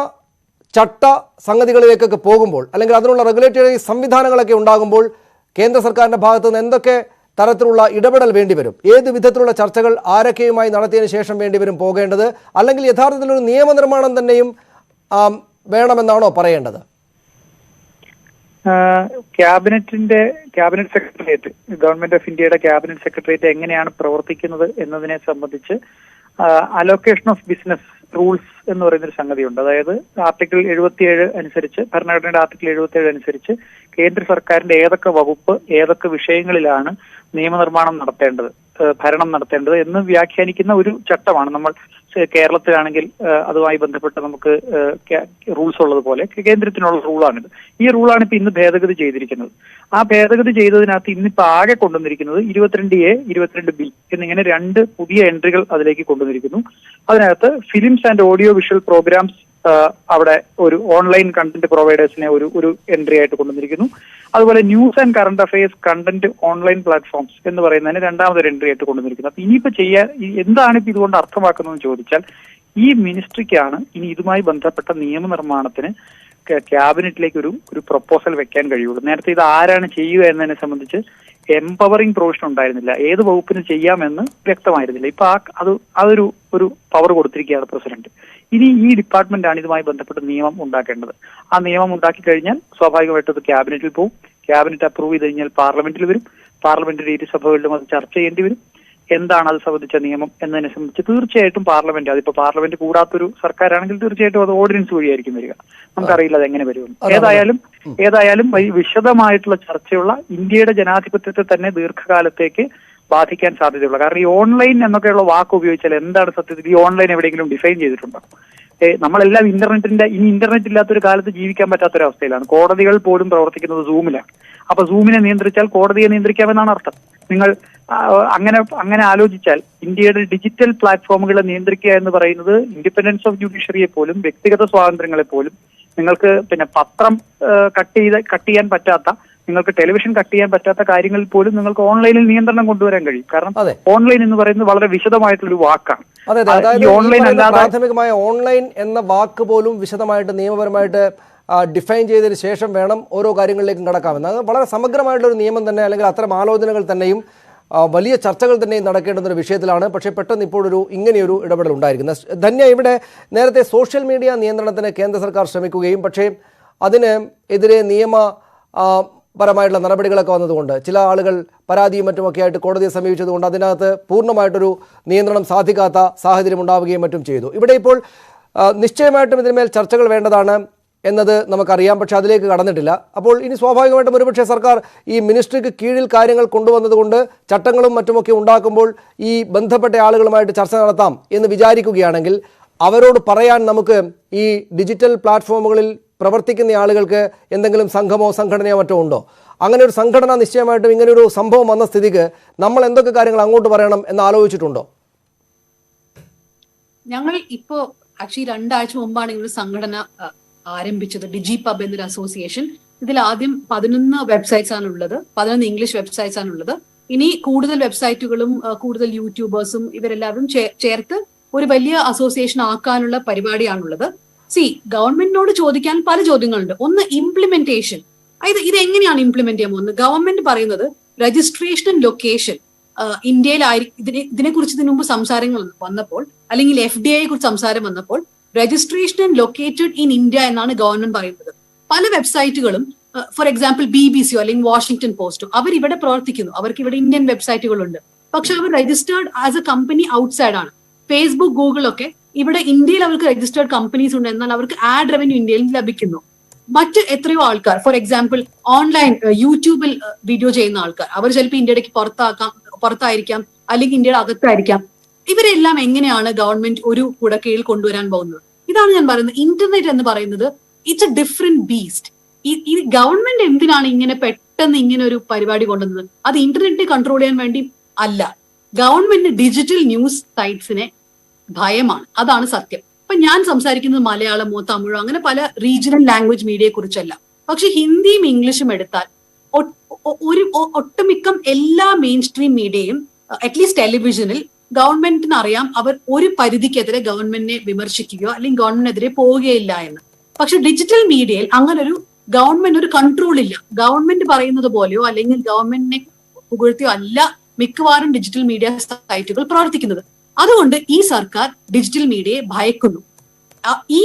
ചട്ട സംഗതികളിലേക്കൊക്കെ പോകുമ്പോൾ അല്ലെങ്കിൽ അതിനുള്ള റെഗുലേറ്ററി സംവിധാനങ്ങളൊക്കെ ഉണ്ടാകുമ്പോൾ കേന്ദ്ര സർക്കാരിൻ്റെ ഭാഗത്തു നിന്ന് എന്തൊക്കെ തരത്തിലുള്ള ഇടപെടൽ വേണ്ടിവരും, ഏത് വിധത്തിലുള്ള ചർച്ചകൾ ആരൊക്കെയുമായി നടത്തിയതിനു ശേഷം വേണ്ടിവരും പോകേണ്ടത്, അല്ലെങ്കിൽ യഥാർത്ഥത്തിലൊരു നിയമനിർമ്മാണം തന്നെയും വേണമെന്നാണോ പറയേണ്ടത്? ക്യാബിനറ്റ് സെക്രട്ടേറിയറ്റ്, ഗവൺമെന്റ് ഓഫ് ഇന്ത്യയുടെ ക്യാബിനറ്റ് സെക്രട്ടേറിയറ്റ് എങ്ങനെയാണ് പ്രവർത്തിക്കുന്നത് എന്നതിനെ സംബന്ധിച്ച് അലോക്കേഷൻ ഓഫ് ബിസിനസ് റൂൾസ് എന്ന് പറയുന്നൊരു സംഗതിയുണ്ട്. അതായത് ആർട്ടിക്കിൾ 77 അനുസരിച്ച്, ഭരണഘടനയുടെ ആർട്ടിക്കിൾ 77 അനുസരിച്ച് കേന്ദ്ര സർക്കാരിന്റെ ഏതൊക്കെ വകുപ്പ് ഏതൊക്കെ വിഷയങ്ങളിലാണ് നിയമനിർമ്മാണം നടത്തേണ്ടത്, ഭരണം നടത്തേണ്ടത് എന്ന് വ്യാഖ്യാനിക്കുന്ന ഒരു ചട്ടമാണ്. നമ്മൾ കേരളത്തിലാണെങ്കിൽ അതുമായി ബന്ധപ്പെട്ട് നമുക്ക് റൂൾസ് ഉള്ളതുപോലെ കേന്ദ്രത്തിനുള്ള റൂളാണിത്. ഈ റൂളാണ് ഇപ്പൊ ഇന്ന് ഭേദഗതി ചെയ്തിരിക്കുന്നത്. ആ ഭേദഗതി ചെയ്തതിനകത്ത് ഇന്നിപ്പോ ആകെ കൊണ്ടുവന്നിരിക്കുന്നത് 22A, 22B എന്നിങ്ങനെ 2 പുതിയ എൻട്രികൾ അതിലേക്ക് കൊണ്ടുവന്നിരിക്കുന്നു. അതിനകത്ത് films and audio visual programmes അവിടെ ഒരു ഓൺലൈൻ കണ്ടന്റ് പ്രൊവൈഡേഴ്സിനെ ഒരു എൻട്രി ആയിട്ട് കൊണ്ടുവന്നിരിക്കുന്നു. അതുപോലെ news and current affairs content online platforms എന്ന് പറയുന്നതിന് 2ാമതൊരു എൻട്രി ആയിട്ട് കൊണ്ടുവന്നിരിക്കുന്നു. അപ്പൊ ഇനിയിപ്പോ എന്താണ് ഇപ്പൊ ഇതുകൊണ്ട് അർത്ഥമാക്കുന്നതെന്ന് ചോദിച്ചാൽ ഈ മിനിസ്ട്രിക്കാണ് ഇനി ഇതുമായി ബന്ധപ്പെട്ട നിയമനിർമ്മാണത്തിന് ക്യാബിനറ്റിലേക്ക് ഒരു പ്രൊപ്പോസൽ വെക്കാൻ കഴിയുള്ളൂ. നേരത്തെ ഇത് ആരാണ് ചെയ്യുക എന്നതിനെ സംബന്ധിച്ച് എംപവറിംഗ് പ്രൊവിഷൻ ഉണ്ടായിരുന്നില്ല, ഏത് വകുപ്പിന് ചെയ്യാമെന്ന് വ്യക്തമായിരുന്നില്ല. ഇപ്പൊ അതൊരു പവർ കൊടുത്തിരിക്കുകയാണ് പ്രസിഡന്റ്. ഇനി ഈ ഡിപ്പാർട്ട്മെന്റ് ആണ് ഇതുമായി ബന്ധപ്പെട്ട് നിയമം ഉണ്ടാക്കേണ്ടത്. ആ നിയമം ഉണ്ടാക്കി കഴിഞ്ഞാൽ സ്വാഭാവികമായിട്ടും അത് ക്യാബിനറ്റിൽ പോകും. ക്യാബിനറ്റ് അപ്രൂവ് ചെയ്ത് കഴിഞ്ഞാൽ പാർലമെന്റിൽ വരും. പാർലമെന്റിന്റെ ഇരുസഭകളിലും അത് ചർച്ച ചെയ്യേണ്ടി വരും. എന്താണ് അത് സംബന്ധിച്ച നിയമം എന്നതിനെ സംബന്ധിച്ച് തീർച്ചയായിട്ടും പാർലമെന്റ്, അതിപ്പോ പാർലമെന്റ് കൂടാത്തൊരു സർക്കാരാണെങ്കിൽ തീർച്ചയായിട്ടും അത് ഓർഡിനൻസ് വഴിയായിരിക്കും വരിക. നമുക്കറിയില്ല അത് എങ്ങനെ വരുമെന്ന്. ഏതായാലും വിശദമായിട്ടുള്ള ചർച്ചയുള്ള ഇന്ത്യയുടെ ജനാധിപത്യത്തെ തന്നെ ദീർഘകാലത്തേക്ക് ബാധിക്കാൻ സാധ്യതയുള്ള, കാരണം ഈ ഓൺലൈൻ എന്നൊക്കെയുള്ള വാക്ക് ഉപയോഗിച്ചാൽ എന്താണ് സത്യത്തിൽ ഈ ഓൺലൈൻ എവിടെയെങ്കിലും ഡിഫൈൻ ചെയ്തിട്ടുണ്ടോ? നമ്മളെല്ലാം ഇനി ഇന്റർനെറ്റ് ഇല്ലാത്തൊരു കാലത്ത് ജീവിക്കാൻ പറ്റാത്തൊരവസ്ഥയിലാണ്. കോടതികൾ പോലും പ്രവർത്തിക്കുന്നത് സൂമിലാണ്. അപ്പൊ സൂമിനെ നിയന്ത്രിച്ചാൽ കോടതിയെ നിയന്ത്രിക്കാമെന്നാണ് അർത്ഥം. നിങ്ങൾ അങ്ങനെ ആലോചിച്ചാൽ ഇന്ത്യയുടെ ഡിജിറ്റൽ പ്ലാറ്റ്ഫോമുകളെ നിയന്ത്രിക്കുക എന്ന് പറയുന്നത് ഇൻഡിപെൻഡൻസ് ഓഫ് ജുഡീഷ്യറിയെ പോലും വ്യക്തിഗത സ്വാതന്ത്ര്യങ്ങളെ പോലും, നിങ്ങൾക്ക് പിന്നെ പത്രം കട്ട് ചെയ്യാൻ പറ്റാത്ത, നിങ്ങൾക്ക് ടെലിവിഷൻ കട്ട് ചെയ്യാൻ പറ്റാത്ത കാര്യങ്ങളിൽ പോലും നിങ്ങൾക്ക് ഓൺലൈനിൽ നിയന്ത്രണം കൊണ്ടുവരാൻ കഴിയും. കാരണം ഓൺലൈൻ എന്ന് പറയുന്നത് വളരെ വിശദമായിട്ടുള്ളൊരു വാക്കാണ്. പ്രാഥമികമായ ഓൺലൈൻ എന്ന വാക്ക് പോലും വിശദമായിട്ട് നിയമപരമായിട്ട് ഡിഫൈൻ ചെയ്തതിന് ശേഷം വേണം ഓരോ കാര്യങ്ങളിലേക്കും കടക്കാമെന്ന്. അത് വളരെ സമഗ്രമായിട്ടുള്ളൊരു നിയമം തന്നെ, അല്ലെങ്കിൽ അത്തരം ആലോചനകൾ തന്നെയും വലിയ ചർച്ചകൾ തന്നെയും നടക്കേണ്ടുന്നൊരു വിഷയത്തിലാണ്. പക്ഷേ പെട്ടെന്ന് ഇപ്പോഴൊരു ഇങ്ങനെയൊരു ഇടപെടൽ ഉണ്ടായിരിക്കുന്നത്. ധന്യ, ഇവിടെ നേരത്തെ സോഷ്യൽ മീഡിയ നിയന്ത്രണത്തിന് കേന്ദ്ര സർക്കാർ ശ്രമിക്കുകയും പക്ഷേ അതിന് എതിരെ പരമായിട്ടുള്ള നടപടികളൊക്കെ വന്നതുകൊണ്ട് ചില ആളുകൾ പരാതിയും മറ്റുമൊക്കെ ആയിട്ട് കോടതിയെ സമീപിച്ചതുകൊണ്ട് അതിനകത്ത് പൂർണ്ണമായിട്ടൊരു നിയന്ത്രണം സാധിക്കാത്ത സാഹചര്യം ഉണ്ടാവുകയും മറ്റും ചെയ്തു. ഇവിടെ ഇപ്പോൾ നിശ്ചയമായിട്ടും ഇതിന്മേൽ ചർച്ചകൾ വേണ്ടതാണ് എന്നത് നമുക്കറിയാം, പക്ഷെ അതിലേക്ക് കടന്നിട്ടില്ല. അപ്പോൾ ഇനി സ്വാഭാവികമായിട്ടും ഒരുപക്ഷെ സർക്കാർ ഈ മിനിസ്ട്രിക്ക് കീഴിൽ കാര്യങ്ങൾ കൊണ്ടുവന്നതുകൊണ്ട് ചട്ടങ്ങളും മറ്റുമൊക്കെ ഉണ്ടാക്കുമ്പോൾ ഈ ബന്ധപ്പെട്ട ആളുകളുമായിട്ട് ചർച്ച നടത്താം എന്ന് വിചാരിക്കുകയാണെങ്കിൽ അവരോട് പറയാൻ നമുക്ക് ഈ ഡിജിറ്റൽ പ്ലാറ്റ്ഫോമുകളിൽ പ്രവർത്തിക്കുന്ന ആളുകൾക്ക് എന്തെങ്കിലും സംഘമോ സംഘടനയോ മറ്റോ ഉണ്ടോ? അങ്ങനെ ഒരു സംഘടന നിശ്ചയമായിട്ടും ഇങ്ങനെയൊരു സംഭവം വന്ന സ്ഥിതിക്ക് നമ്മൾ എന്തൊക്കെ കാര്യങ്ങൾ അങ്ങോട്ട് പറയണം എന്ന് ആലോചിച്ചിട്ടുണ്ടോ? ഞങ്ങൾ ഇപ്പോ ആക്ച്വലി 2 ആഴ്ച മുമ്പാണ് ഇങ്ങനൊരു സംഘടന ആരംഭിച്ചത്, ഡിജിപബ് എന്നൊരു അസോസിയേഷൻ. ഇതിൽ ആദ്യം 11 വെബ്സൈറ്റ്സ് ആണുള്ളത്, 11 ഇംഗ്ലീഷ് വെബ്സൈറ്റ്സ് ആണുള്ളത്. ഇനി കൂടുതൽ വെബ്സൈറ്റുകളും കൂടുതൽ യൂട്യൂബേഴ്സും ഇവരെല്ലാവരും ചേർത്ത് ഒരു വലിയ അസോസിയേഷൻ ആക്കാനുള്ള പരിപാടിയാണുള്ളത്. ഗവൺമെന്റിനോട് ചോദിക്കാൻ പല ചോദ്യങ്ങളുണ്ട്. ഒന്ന്, ഇംപ്ലിമെന്റേഷൻ. ഇത് എങ്ങനെയാണ് ഇംപ്ലിമെന്റ് ചെയ്യാൻ പോകുന്നത്? ഗവൺമെന്റ് പറയുന്നത് രജിസ്ട്രേഷൻ ആൻഡ് ലൊക്കേഷൻ ഇതിനെക്കുറിച്ച് ഇതിനു മുമ്പ് സംസാരങ്ങൾ വന്നപ്പോൾ, അല്ലെങ്കിൽ FDI കുറിച്ച് സംസാരം വന്നപ്പോൾ registration and located in India എന്നാണ് ഗവൺമെന്റ് പറയുന്നത്. പല വെബ്സൈറ്റുകളും, ഫോർ എക്സാമ്പിൾ BBC അല്ലെങ്കിൽ വാഷിംഗ്ടൺ പോസ്റ്റോ, അവർ ഇവിടെ പ്രവർത്തിക്കുന്നു, അവർക്ക് ഇവിടെ ഇന്ത്യൻ വെബ്സൈറ്റുകളുണ്ട്, പക്ഷെ അവർ registered as a company outside ആണ്. ഫേസ്ബുക്ക്, ഗൂഗിൾ ഒക്കെ ഇവിടെ ഇന്ത്യയിൽ അവർക്ക് രജിസ്റ്റേർഡ് കമ്പനീസ് ഉണ്ട്, എന്നാൽ അവർക്ക് ആഡ് റവന്യൂ ഇന്ത്യയിൽ ലഭിക്കുന്നു. മറ്റ് എത്രയോ ആൾക്കാർ, ഫോർ എക്സാമ്പിൾ ഓൺലൈൻ യൂട്യൂബിൽ വീഡിയോ ചെയ്യുന്ന ആൾക്കാർ, അവർ ചിലപ്പോൾ ഇന്ത്യയുടെ പുറത്തായിരിക്കാം, അല്ലെങ്കിൽ ഇന്ത്യയുടെ അകത്തായിരിക്കാം. ഇവരെല്ലാം എങ്ങനെയാണ് ഗവൺമെന്റ് ഒരു കുടക്കീഴിൽ കൊണ്ടുവരാൻ പോകുന്നത്? ഇതാണ് ഞാൻ പറയുന്നത്. ഇന്റർനെറ്റ് എന്ന് പറയുന്നത് ഇറ്റ്സ് എ ഡിഫറെന്റ് ബീസ്റ്റ്. ഈ ഗവൺമെന്റ് എന്തിനാണ് ഇങ്ങനെ പെട്ടെന്ന് ഇങ്ങനെ ഒരു പരിപാടി കൊണ്ടുവന്നത്? അത് ഇന്റർനെറ്റ് കൺട്രോൾ ചെയ്യാൻ വേണ്ടി അല്ല. ഗവൺമെന്റ് ഡിജിറ്റൽ ന്യൂസ് സൈറ്റ്സിനെ ഭയമാണ്, അതാണ് സത്യം. ഇപ്പൊ ഞാൻ സംസാരിക്കുന്നത് മലയാളമോ തമിഴോ അങ്ങനെ പല റീജിയണൽ ലാംഗ്വേജ് മീഡിയയെ കുറിച്ചല്ല. പക്ഷെ ഹിന്ദിയും ഇംഗ്ലീഷും എടുത്താൽ ഒട്ടുമിക്കം എല്ലാ മെയിൻ സ്ട്രീം മീഡിയയും, അറ്റ്ലീസ്റ്റ് ടെലിവിഷനിൽ, ഗവൺമെന്റിന് അറിയാം അവർ ഒരു പരിധിക്കെതിരെ ഗവൺമെന്റിനെ വിമർശിക്കുകയോ അല്ലെങ്കിൽ ഗവൺമെന്റിനെതിരെ പോവുകയില്ല എന്ന്. പക്ഷെ ഡിജിറ്റൽ മീഡിയയിൽ അങ്ങനൊരു ഗവൺമെന്റ് ഒരു കൺട്രോൾ ഇല്ല. ഗവൺമെന്റ് പറയുന്നത് പോലെയോ അല്ലെങ്കിൽ ഗവൺമെന്റിനെ പുകഴ്ത്തിയോ അല്ല മിക്കവാറും ഡിജിറ്റൽ മീഡിയ സൈറ്റുകൾ പ്രവർത്തിക്കുന്നത്. അതുകൊണ്ട് ഈ സർക്കാർ ഡിജിറ്റൽ മീഡിയയെ ഭയക്കുന്നു. ഈ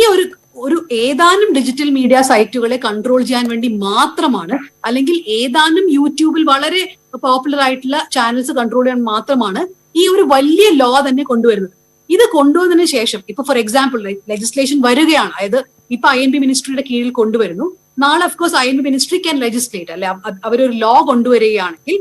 ഒരു ഏതാനും ഡിജിറ്റൽ മീഡിയ സൈറ്റുകളെ കൺട്രോൾ ചെയ്യാൻ വേണ്ടി മാത്രമാണ്, അല്ലെങ്കിൽ ഏതാനും യൂട്യൂബിൽ വളരെ പോപ്പുലർ ആയിട്ടുള്ള ചാനൽസ് കൺട്രോൾ ചെയ്യാൻ മാത്രമാണ് ഈ ഒരു വലിയ ലോ തന്നെ കൊണ്ടുവരുന്നത്. ഇത് കൊണ്ടുവന്നതിന് ശേഷം ഇപ്പൊ ഫോർ എക്സാമ്പിൾ ലെജിസ്ലേഷൻ വരികയാണ്, അതായത് ഇപ്പൊ INB മിനിസ്ട്രിയുടെ കീഴിൽ കൊണ്ടുവരുന്നു. നാളെ of course INB ministry can legislate, അല്ലെ? അവരൊരു ലോ കൊണ്ടുവരികയാണെങ്കിൽ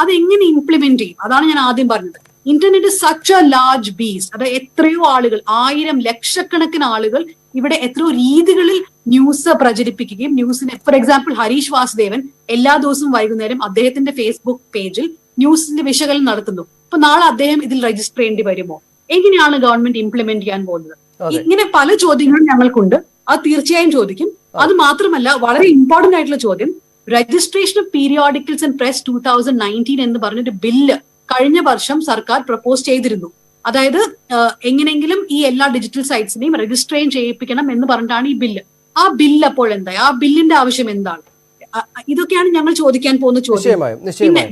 അതെങ്ങനെ ഇംപ്ലിമെന്റ് ചെയ്യും? അതാണ് ഞാൻ ആദ്യം പറഞ്ഞത്. Internet such A large beast. അത് എത്രയോ ആളുകൾ, 1000 ലക്ഷക്കണക്കിന് ആളുകൾ ഇവിടെ എത്രയോ രീതികളിൽ ന്യൂസ് പ്രചരിപ്പിക്കുകയും ന്യൂസിന്, ഫോർ എക്സാമ്പിൾ ഹരീഷ് വാസുദേവൻ എല്ലാ ദിവസവും വൈകുന്നേരം അദ്ദേഹത്തിന്റെ ഫേസ്ബുക്ക് പേജിൽ ന്യൂസിന്റെ വിശകലനം നടത്തുന്നു. അപ്പൊ നാളെ അദ്ദേഹം ഇതിൽ രജിസ്റ്റർ ചെയ്യേണ്ടി വരുമോ? എങ്ങനെയാണ് ഗവൺമെന്റ് ഇംപ്ലിമെന്റ് ചെയ്യാൻ പോകുന്നത്? ഇങ്ങനെ പല ചോദ്യങ്ങളും ഞങ്ങൾക്കുണ്ട്. അത് തീർച്ചയായും ചോദിക്കും. അത് മാത്രമല്ല, വളരെ ഇമ്പോർട്ടന്റ് ആയിട്ടുള്ള ചോദ്യം, registration of periodicals and press 2019 എന്ന് പറഞ്ഞൊരു ബില്ല് കഴിഞ്ഞ വർഷം സർക്കാർ പ്രപ്പോസ് ചെയ്തിരുന്നു. അതായത് എങ്ങനെയെങ്കിലും ഈ എല്ലാ ഡിജിറ്റൽ സൈറ്റ്സിനെയും രജിസ്റ്റർ ചെയ്യിപ്പിക്കണം എന്ന് പറഞ്ഞിട്ടാണ് ഈ ബില്ല്. ആ ബില്ല് അപ്പോൾ എന്തായി? ആ ബില്ലിന്റെ ആവശ്യം എന്താണ്? ഇതൊക്കെയാണ് ഞങ്ങൾ ചോദിക്കാൻ പോകുന്ന ചോദ്യം. പിന്നെ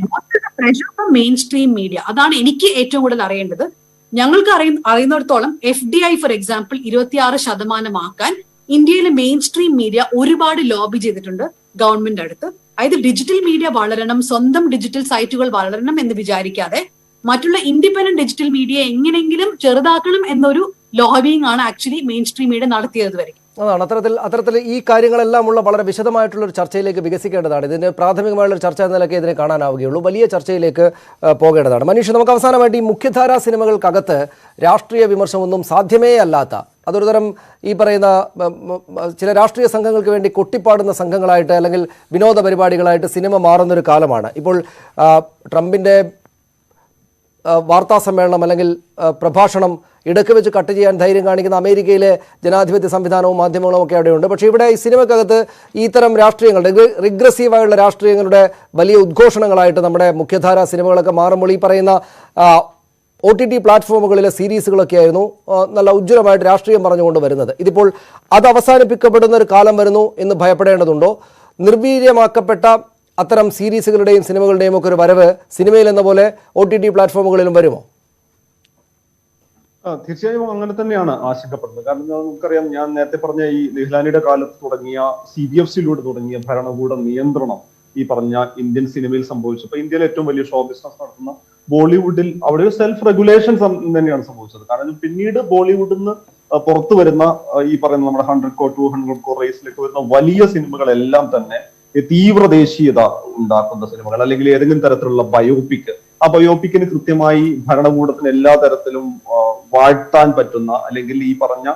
pressure from main stream media, അതാണ് എനിക്ക് ഏറ്റവും കൂടുതൽ അറിയേണ്ടത്. ഞങ്ങൾക്ക് അറിയുന്നിടത്തോളം FDI ഫോർ എക്സാമ്പിൾ 26% ഇന്ത്യയിലെ മെയിൻ സ്ട്രീം മീഡിയ ഒരുപാട് ലോബി ചെയ്തിട്ടുണ്ട് ഗവൺമെന്റ് അടുത്ത്. അതായത് ഡിജിറ്റൽ മീഡിയ വളരണം, സ്വന്തം ഡിജിറ്റൽ സൈറ്റുകൾ വളരണം എന്ന് വിചാരിക്കാതെ മറ്റുള്ള ഇൻഡിപെൻഡന്റ് ഡിജിറ്റൽ മീഡിയ എങ്ങനെയെങ്കിലും ചെറുതാക്കണം എന്നൊരു ലോബിയിങ് ആണ് ആക്ച്വലി മെയിൻ സ്ട്രീം മീഡിയ നടത്തിയത് വരെ. അതാണ് അത്തരത്തിൽ ഈ കാര്യങ്ങളെല്ലാം ഉള്ള വളരെ വിശദമായിട്ടുള്ള ഒരു ചർച്ചയിലേക്ക് വികസിക്കേണ്ടതാണ്. ഇതിന്റെ പ്രാഥമികമായുള്ള ഒരു ചർച്ച എന്ന നിലയ്ക്ക് ഇതിനെ കാണാനാവുകയുള്ളൂ. വലിയ ചർച്ചയിലേക്ക് പോകേണ്ടതാണ്. മനീഷ്, നമുക്ക് അവസാനമായിട്ട് ഈ മുഖ്യധാരാ സിനിമകൾക്കകത്ത് രാഷ്ട്രീയ വിമർശനമൊന്നും സാധ്യമേ അല്ലാത്ത, അതൊരു തരം ഈ പറയുന്ന ചില രാഷ്ട്രീയ സംഘങ്ങൾക്ക് വേണ്ടി കൊട്ടിപ്പാടുന്ന സംഘങ്ങളായിട്ട് അല്ലെങ്കിൽ വിനോദ പരിപാടികളായിട്ട് സിനിമ മാറുന്നൊരു കാലമാണ് ഇപ്പോൾ. ട്രംപിൻ്റെ വാർത്താ സമ്മേളനം അല്ലെങ്കിൽ പ്രഭാഷണം ഇടയ്ക്ക് വെച്ച് കട്ട് ചെയ്യാൻ ധൈര്യം കാണിക്കുന്ന അമേരിക്കയിലെ ജനാധിപത്യ സംവിധാനവും മാധ്യമങ്ങളും ഒക്കെ അവിടെയുണ്ട്. പക്ഷേ ഇവിടെ ഈ സിനിമക്കകത്ത് ഇത്തരം രാഷ്ട്രീയങ്ങളുടെ റിഗ്രസീവായുള്ള രാഷ്ട്രീയങ്ങളുടെ വലിയ ഉദ്ഘോഷണങ്ങളായിട്ട് നമ്മുടെ മുഖ്യധാരാ സിനിമകളൊക്കെ മാറുമ്പോൾ ഈ പറയുന്ന OTT പ്ലാറ്റ്ഫോമുകളിലെ സീരീസുകളൊക്കെയായിരുന്നു നല്ല ഉജ്ജ്വലമായിട്ട് രാഷ്ട്രീയം പറഞ്ഞുകൊണ്ട് വരുന്നത്. ഇതിപ്പോൾ അത് അവസാനിപ്പിക്കപ്പെടുന്ന ഒരു കാലം വരുന്നു എന്ന് ഭയപ്പെടേണ്ടതുണ്ടോ? നിർവീര്യമാക്കപ്പെട്ട അത്തരം സീരീസുകളുടെയും സിനിമകളുടെയും ഒക്കെ ഒരു വരവ് സിനിമയിൽ എന്ന പോലെ OTT പ്ലാറ്റ്ഫോമുകളിലും വരുമോ? തീർച്ചയായും അങ്ങനെ തന്നെയാണ് ആശങ്കപ്പെടുന്നത്. കാരണം നമുക്കറിയാം, ഞാൻ നേരത്തെ പറഞ്ഞ ഈ നിഹ്ലാനിയുടെ കാലത്ത് തുടങ്ങിയ CBFCയിലൂടെ തുടങ്ങിയ ഭരണകൂട നിയന്ത്രണം ഈ പറഞ്ഞ ഇന്ത്യൻ സിനിമയിൽ സംഭവിച്ചപ്പോൾ ഇന്ത്യയിലെ ഏറ്റവും വലിയ ഷോ ബിസിനസ് നടത്തുന്ന ബോളിവുഡിൽ അവിടെ ഒരു സെൽഫ് റെഗുലേഷൻ തന്നെയാണ് സംഭവിച്ചത്. കാരണം പിന്നീട് ബോളിവുഡിൽ നിന്ന് പുറത്തു വരുന്ന ഈ പറയുന്ന നമ്മുടെ 100 crore 200 crore റേസിലേക്ക് വരുന്ന വലിയ സിനിമകളെല്ലാം തന്നെ തീവ്ര ദേശീയത ഉണ്ടാക്കുന്ന സിനിമകൾ, അല്ലെങ്കിൽ ഏതെങ്കിലും തരത്തിലുള്ള ബയോപിക്. ആ ബയോപിക്കിന് കൃത്യമായി ഭരണകൂടത്തിന് എല്ലാ തരത്തിലും വാഴ്ത്താൻ പറ്റുന്ന, അല്ലെങ്കിൽ ഈ പറഞ്ഞ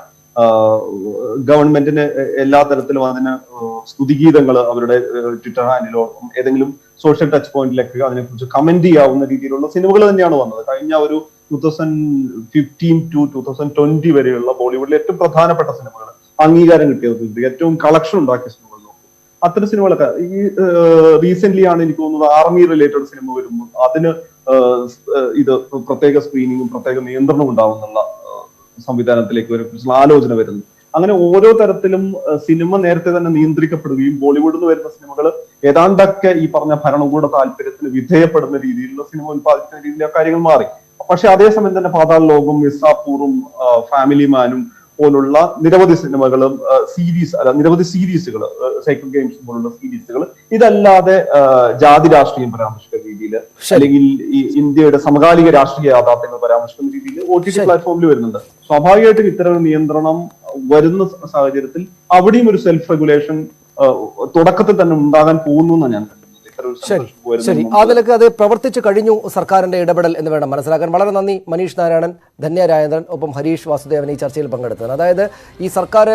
ഗവൺമെന്റിന് എല്ലാ തരത്തിലും അതിന് സ്തുതിഗീതങ്ങൾ അവരുടെ ട്വിറ്റർ ഹാൻഡിലോ ഏതെങ്കിലും സോഷ്യൽ ടച്ച് പോയിന്റിലേക്ക് അതിനെക്കുറിച്ച് കമന്റ് ചെയ്യാവുന്ന രീതിയിലുള്ള സിനിമകൾ തന്നെയാണ് വന്നത്. കഴിഞ്ഞ ഒരു 2015 to 2020 വരെയുള്ള ബോളിവുഡിലെ ഏറ്റവും പ്രധാനപ്പെട്ട സിനിമകൾ, അംഗീകാരം കിട്ടിയത്, ഏറ്റവും കളക്ഷൻ ഉണ്ടാക്കിയ സിനിമകൾ നോക്കും. അത്തരം സിനിമകളൊക്കെ ഈ റീസെന്റ് ആണ് എനിക്ക് തോന്നുന്നത് ആർമി റിലേറ്റഡ് സിനിമ വരുമ്പോൾ അതിന് ഇത് പ്രത്യേക സ്ക്രീനിങ്ങും പ്രത്യേക നിയന്ത്രണവും ഉണ്ടാവുന്നുള്ള സംവിധാനത്തിലേക്ക് ഒരു ആലോചന വരുന്നു. അങ്ങനെ ഓരോ തരത്തിലും സിനിമ നേരത്തെ തന്നെ നിയന്ത്രിക്കപ്പെടുകയും ബോളിവുഡിൽ നിന്ന് വരുന്ന സിനിമകൾ ഏതാണ്ടൊക്കെ ഈ പറഞ്ഞ ഭരണകൂട താല്പര്യത്തിന് വിധേയപ്പെടുന്ന രീതിയിലുള്ള സിനിമ ഉത്പാദിക്കുന്ന രീതിയിലുള്ള കാര്യങ്ങൾ മാറി. പക്ഷെ അതേസമയം തന്നെ പാതാൾ ലോകം, മിർസാപൂറും, ഫാമിലി മാനും പോലുള്ള നിരവധി സിനിമകളും നിരവധി സീരീസുകൾ, സൈക്കിൾ ഗെയിംസ് പോലുള്ള സീരീസുകൾ, ഇതല്ലാതെ ജാതി രാഷ്ട്രീയം പരാമർശിക്കുന്ന രീതിയിൽ, അല്ലെങ്കിൽ ഈ ഇന്ത്യയുടെ സമകാലിക രാഷ്ട്രീയ യാഥാർത്ഥ്യങ്ങൾ പരാമർശിക്കുന്ന രീതിയിൽ OTT പ്ലാറ്റ്ഫോമിൽ വരുന്നുണ്ട്. സ്വാഭാവികമായിട്ടും ഇത്തരം നിയന്ത്രണം വരുന്ന സാഹചര്യത്തിൽ അവിടെയും ഒരു സെൽഫ് റെഗുലേഷൻ തുടക്കത്തിൽ തന്നെ ഉണ്ടാകാൻ പോകുന്നു എന്നാണ് ഞാൻ കരുതുന്നത്. ശരി, ആ നിലക്ക് അത് പ്രവർത്തിച്ചു കഴിഞ്ഞു സർക്കാരിന്റെ ഇടപെടൽ എന്ന് വേണം മനസ്സിലാക്കാൻ. വളരെ നന്ദി മനീഷ് നാരായണൻ, ധന്യ രാജേന്ദ്രൻ, ഒപ്പം ഹരീഷ് വാസുദേവൻ ഈ ചർച്ചയിൽ പങ്കെടുത്തത്. അതായത് ഈ സർക്കാർ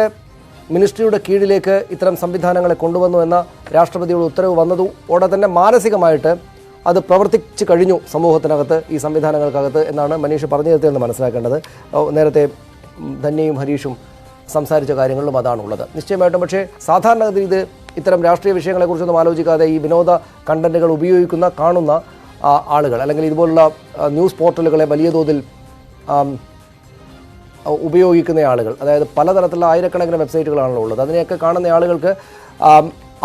മിനിസ്ട്രിയുടെ കീഴിലേക്ക് ഇത്തരം സംവിധാനങ്ങളെ കൊണ്ടുവന്നു എന്ന രാഷ്ട്രപതിയുടെ ഉത്തരവ് വന്നതോടെ തന്നെ മാനസികമായിട്ട് അത് പ്രവർത്തിച്ചു കഴിഞ്ഞു സമൂഹത്തിനകത്ത്, ഈ സംവിധാനങ്ങൾക്കകത്ത് എന്നാണ് മനീഷ് പറഞ്ഞു നിർത്തിയെന്ന് മനസ്സിലാക്കേണ്ടത്. നേരത്തെ ധന്യയും ഹരീഷും സംസാരിച്ച കാര്യങ്ങളിലും അതാണുള്ളത് നിശ്ചയമായിട്ടും. പക്ഷേ സാധാരണഗതി ഇത് ഇത്തരം രാഷ്ട്രീയ വിഷയങ്ങളെക്കുറിച്ചൊന്നും ആലോചിക്കാതെ ഈ വിനോദ കണ്ടന്റുകൾ ഉപയോഗിക്കുന്ന കാണുന്ന ആളുകൾ, അല്ലെങ്കിൽ ഇതുപോലുള്ള ന്യൂസ് പോർട്ടലുകളെ വലിയ തോതിൽ ഉപയോഗിക്കുന്ന ആളുകൾ, അതായത് പലതരത്തിലുള്ള ആയിരക്കണക്കിന് വെബ്സൈറ്റുകളാണല്ലോ ഉള്ളത്, അതിനെയൊക്കെ കാണുന്ന ആളുകൾക്ക്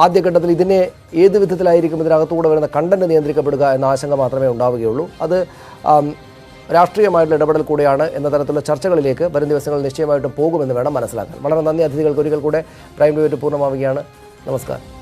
ആദ്യഘട്ടത്തിൽ ഇതിനെ ഏത് വിധത്തിലായിരിക്കും ഇതിനകത്തുകൂടെ വരുന്ന കണ്ടന്റ് നിയന്ത്രിക്കപ്പെടുക എന്ന ആശങ്ക മാത്രമേ ഉണ്ടാവുകയുള്ളൂ. അത് രാഷ്ട്രീയമായിട്ടുള്ള ഇടപെടൽ കൂടെയാണ് എന്ന തരത്തിലുള്ള ചർച്ചകളിലേക്ക് വരും ദിവസങ്ങൾ നിശ്ചയമായിട്ടും പോകുമെന്ന് വേണം മനസ്സിലാക്കാൻ. വളരെ നന്ദി അതിഥികൾക്ക് ഒരിക്കൽ കൂടെ. പ്രൈം ഡിബേറ്റ് പൂർണ്ണമാവുകയാണ്. നമസ്കാരം.